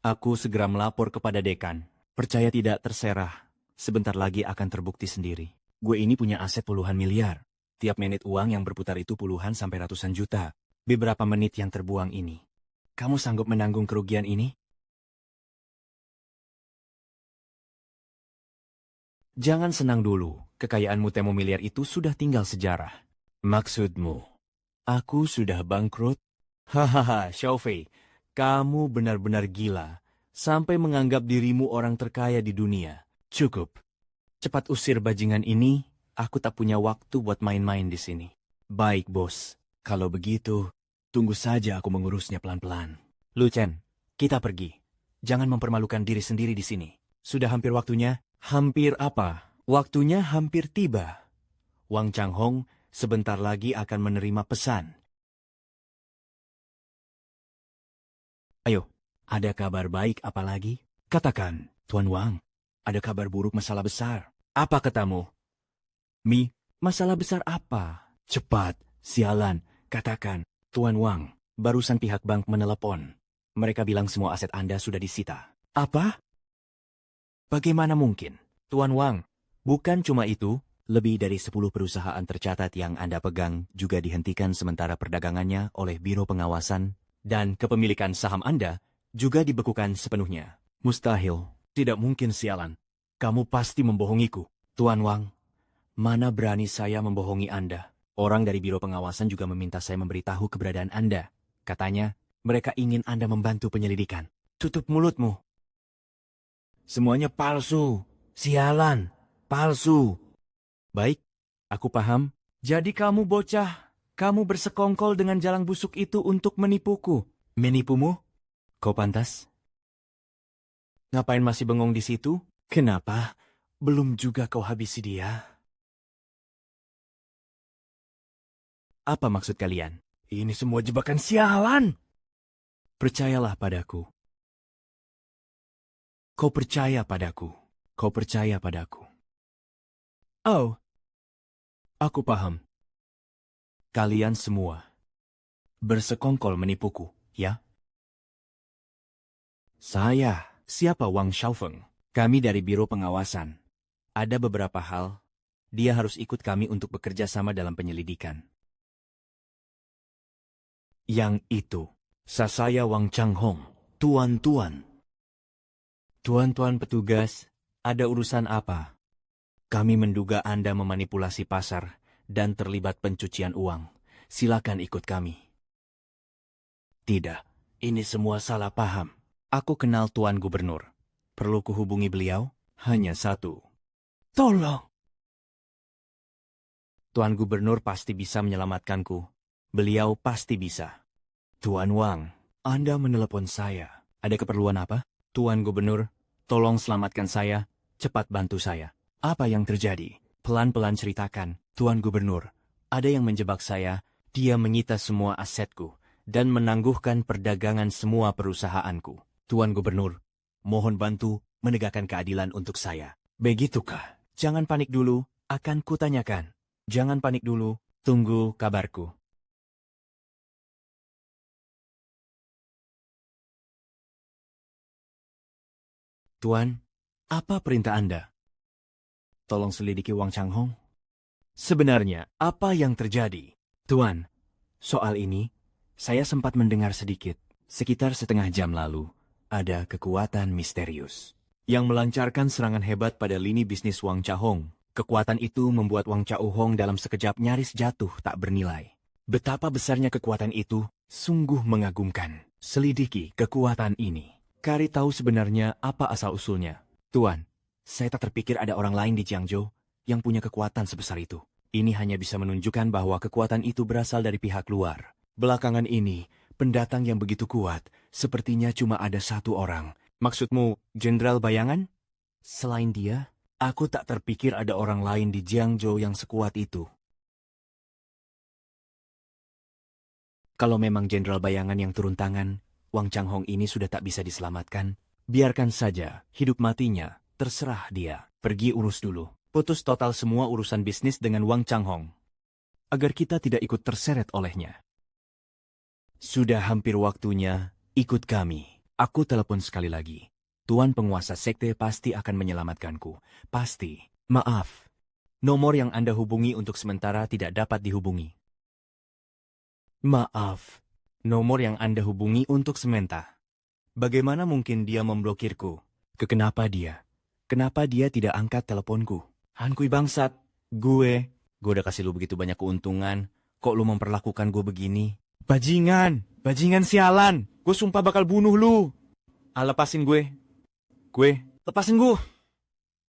Aku segera melapor kepada dekan. Percaya tidak terserah, sebentar lagi akan terbukti sendiri. Gue ini punya aset puluhan miliar. Tiap menit uang yang berputar itu puluhan sampai ratusan juta. Beberapa menit yang terbuang ini. Kamu sanggup menanggung kerugian ini? Jangan senang dulu, kekayaanmu temo miliar itu sudah tinggal sejarah. Maksudmu, aku sudah bangkrut? Hahaha, Xiaofei, kamu benar-benar gila, sampai menganggap dirimu orang terkaya di dunia. Cukup. Cepat usir bajingan ini, aku tak punya waktu buat main-main di sini. Baik, bos. Kalau begitu, tunggu saja aku mengurusnya pelan-pelan. Lu Chen, kita pergi. Jangan mempermalukan diri sendiri di sini. Sudah hampir waktunya. Hampir apa? Waktunya hampir tiba. Wang Changhong sebentar lagi akan menerima pesan. Ayo, ada kabar baik apa lagi? Katakan, Tuan Wang, ada kabar buruk masalah besar. Apa katamu? Masalah besar apa? Cepat, sialan, katakan. Tuan Wang, barusan pihak bank menelepon. Mereka bilang semua aset Anda sudah disita. Apa? Bagaimana mungkin? Tuan Wang, bukan cuma itu, lebih dari 10 perusahaan tercatat yang Anda pegang juga dihentikan sementara perdagangannya oleh Biro Pengawasan, dan kepemilikan saham Anda juga dibekukan sepenuhnya. Mustahil. Tidak mungkin, sialan. Kamu pasti membohongiku. Tuan Wang, mana berani saya membohongi Anda? Orang dari Biro Pengawasan juga meminta saya memberitahu keberadaan Anda. Katanya, mereka ingin Anda membantu penyelidikan. Tutup mulutmu. Semuanya palsu. Sialan. Palsu. Baik, aku paham. Jadi kamu bocah, kamu bersekongkol dengan jalang busuk itu untuk menipuku. Menipumu? Kau pantas? Ngapain masih bengong di situ? Kenapa? Belum juga kau habisi dia? Apa maksud kalian? Ini semua jebakan sialan. Percayalah padaku. Kau percaya padaku. Kau percaya padaku. Oh, aku paham. Kalian semua bersekongkol menipuku, ya? Siapa Wang Xiaofeng? Kami dari Biro Pengawasan. Ada beberapa hal, dia harus ikut kami untuk bekerja sama dalam penyelidikan. Yang itu, saya Wang Changhong, tuan-tuan. Tuan-tuan petugas, ada urusan apa? Kami menduga Anda memanipulasi pasar dan terlibat pencucian uang. Silakan ikut kami. Tidak, ini semua salah paham. Aku kenal Tuan Gubernur. Perlu kuhubungi beliau? Hanya satu. Tolong! Tuan Gubernur pasti bisa menyelamatkanku. Beliau pasti bisa. Tuan Wang, Anda menelepon saya. Ada keperluan apa? Tuan Gubernur, tolong selamatkan saya. Cepat bantu saya. Apa yang terjadi? Pelan-pelan ceritakan. Tuan Gubernur, ada yang menjebak saya. Dia menyita semua asetku dan menangguhkan perdagangan semua perusahaanku. Tuan Gubernur, mohon bantu menegakkan keadilan untuk saya. Begitukah? Jangan panik dulu, akan kutanyakan. Jangan panik dulu, tunggu kabarku. Tuan, apa perintah Anda? Tolong selidiki Wang Changhong. Sebenarnya, apa yang terjadi? Tuan, soal ini, saya sempat mendengar sedikit. Sekitar setengah jam lalu, ada kekuatan misterius yang melancarkan serangan hebat pada lini bisnis Wang Changhong. Kekuatan itu membuat Wang Changhong dalam sekejap nyaris jatuh tak bernilai. Betapa besarnya kekuatan itu, sungguh mengagumkan. Selidiki kekuatan ini. Kari tahu sebenarnya apa asal-usulnya. Tuan, saya tak terpikir ada orang lain di Jiangzhou yang punya kekuatan sebesar itu. Ini hanya bisa menunjukkan bahwa kekuatan itu berasal dari pihak luar. Belakangan ini, pendatang yang begitu kuat, sepertinya cuma ada satu orang. Maksudmu, Jenderal Bayangan? Selain dia, aku tak terpikir ada orang lain di Jiangzhou yang sekuat itu. Kalau memang Jenderal Bayangan yang turun tangan, Wang Changhong ini sudah tak bisa diselamatkan. Biarkan saja, hidup matinya, terserah dia. Pergi urus dulu. Putus total semua urusan bisnis dengan Wang Changhong. Agar kita tidak ikut terseret olehnya. Sudah hampir waktunya, ikut kami. Aku telepon sekali lagi. Tuan penguasa sekte pasti akan menyelamatkanku. Pasti. Maaf. Nomor yang Anda hubungi untuk sementara tidak dapat dihubungi. Maaf. Nomor yang Anda hubungi untuk sementara. Bagaimana mungkin dia memblokirku? Kenapa dia? Kenapa dia tidak angkat teleponku? Hankui bangsat. Gue udah kasih lu begitu banyak keuntungan. Kok lu memperlakukan gue begini? Bajingan. Bajingan sialan. Gue sumpah bakal bunuh lu. Lepasin gue. Lepasin gue.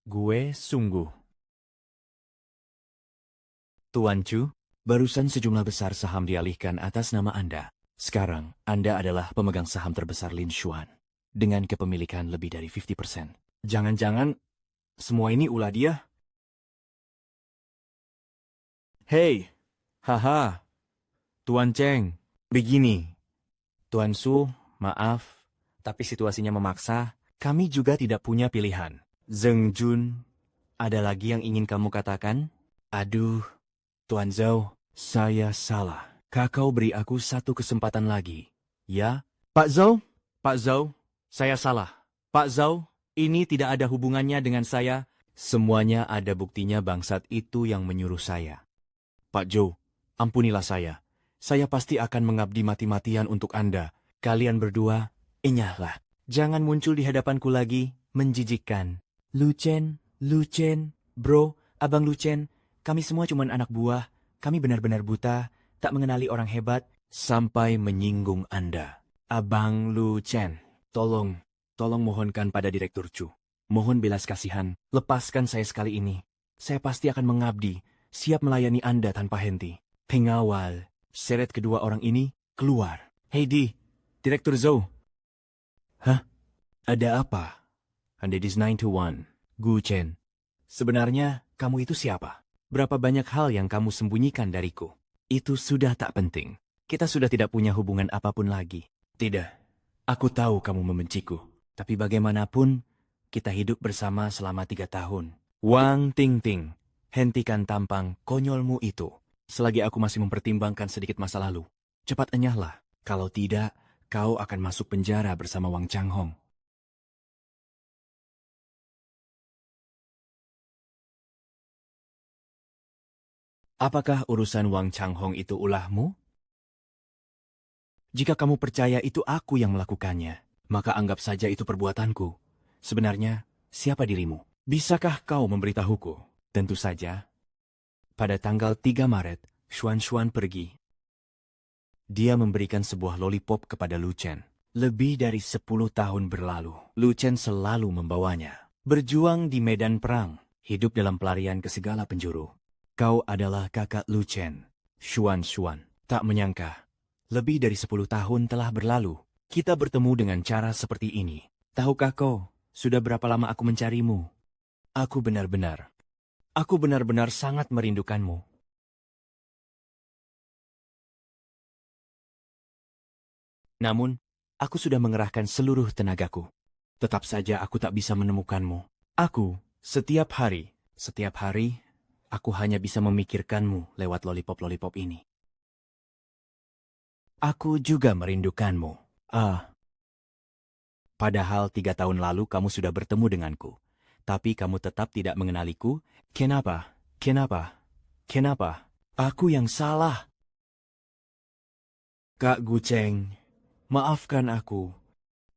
Gue sungguh. Tuan Chu, barusan sejumlah besar saham dialihkan atas nama Anda. Sekarang, Anda adalah pemegang saham terbesar Lin Xuan, dengan kepemilikan lebih dari 50%. Jangan-jangan, semua ini ulah dia? Hei, haha, Tuan Cheng, begini. Tuan Su, maaf, tapi situasinya memaksa, kami juga tidak punya pilihan. Zheng Jun, ada lagi yang ingin kamu katakan? Aduh, Tuan Zhou, saya salah. Kakau beri aku satu kesempatan lagi. Ya, Pak Zhou? Pak Zhou, saya salah. Pak Zhou, ini tidak ada hubungannya dengan saya. Semuanya ada buktinya bangsat itu yang menyuruh saya. Pak Zhou, ampunilah saya. Saya pasti akan mengabdi mati-matian untuk Anda. Kalian berdua, enyahlah. Jangan muncul di hadapanku lagi, menjijikkan. Lu Chen, bro, Abang Lu Chen, kami semua cuma anak buah. Kami benar-benar buta. Tak mengenali orang hebat, sampai menyinggung Anda. Abang Lu Chen, tolong mohonkan pada Direktur Chu. Mohon belas kasihan, lepaskan saya sekali ini. Saya pasti akan mengabdi, siap melayani Anda tanpa henti. Pengawal, seret kedua orang ini, keluar. Hei Di, Direktur Zhou. Hah? Ada apa? And it is 9 to 1. Gu Chen, sebenarnya kamu itu siapa? Berapa banyak hal yang kamu sembunyikan dariku? Itu sudah tak penting. Kita sudah tidak punya hubungan apapun lagi. Tidak, aku tahu kamu membenciku. Tapi bagaimanapun, kita hidup bersama selama 3 tahun. Wang Tingting, hentikan tampang konyolmu itu. Selagi aku masih mempertimbangkan sedikit masa lalu, cepat enyahlah. Kalau tidak, kau akan masuk penjara bersama Wang Changhong. Apakah urusan Wang Changhong itu ulahmu? Jika kamu percaya itu aku yang melakukannya, maka anggap saja itu perbuatanku. Sebenarnya, siapa dirimu? Bisakah kau memberitahuku? Tentu saja. Pada tanggal 3 Maret, Xuan pergi. Dia memberikan sebuah lollipop kepada Lu Chen. Lebih dari 10 tahun berlalu, Lu Chen selalu membawanya. Berjuang di medan perang, hidup dalam pelarian ke segala penjuru. Kau adalah kakak Lu Chen, Xuan. Tak menyangka, lebih dari 10 tahun telah berlalu. Kita bertemu dengan cara seperti ini. Tahukah kau, sudah berapa lama aku mencarimu? Aku benar-benar sangat merindukanmu. Namun, aku sudah mengerahkan seluruh tenagaku. Tetap saja aku tak bisa menemukanmu. Setiap hari, aku hanya bisa memikirkanmu lewat lollipop-lollipop ini. Aku juga merindukanmu. Padahal 3 tahun lalu kamu sudah bertemu denganku. Tapi kamu tetap tidak mengenaliku. Kenapa? Aku yang salah. Kak Guceng, maafkan aku.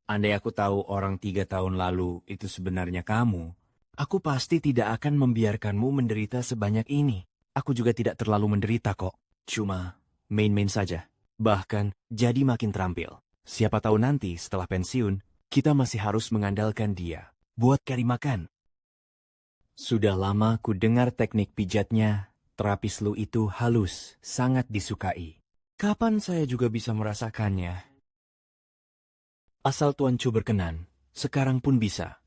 Andai aku tahu orang 3 tahun lalu itu sebenarnya kamu, aku pasti tidak akan membiarkanmu menderita sebanyak ini. Aku juga tidak terlalu menderita kok. Cuma main-main saja. Bahkan jadi makin terampil. Siapa tahu nanti setelah pensiun, kita masih harus mengandalkan dia buat cari makan. Sudah lama ku dengar teknik pijatnya. Terapis Lu itu halus, sangat disukai. Kapan saya juga bisa merasakannya? Asal Tuan Chu berkenan, sekarang pun bisa.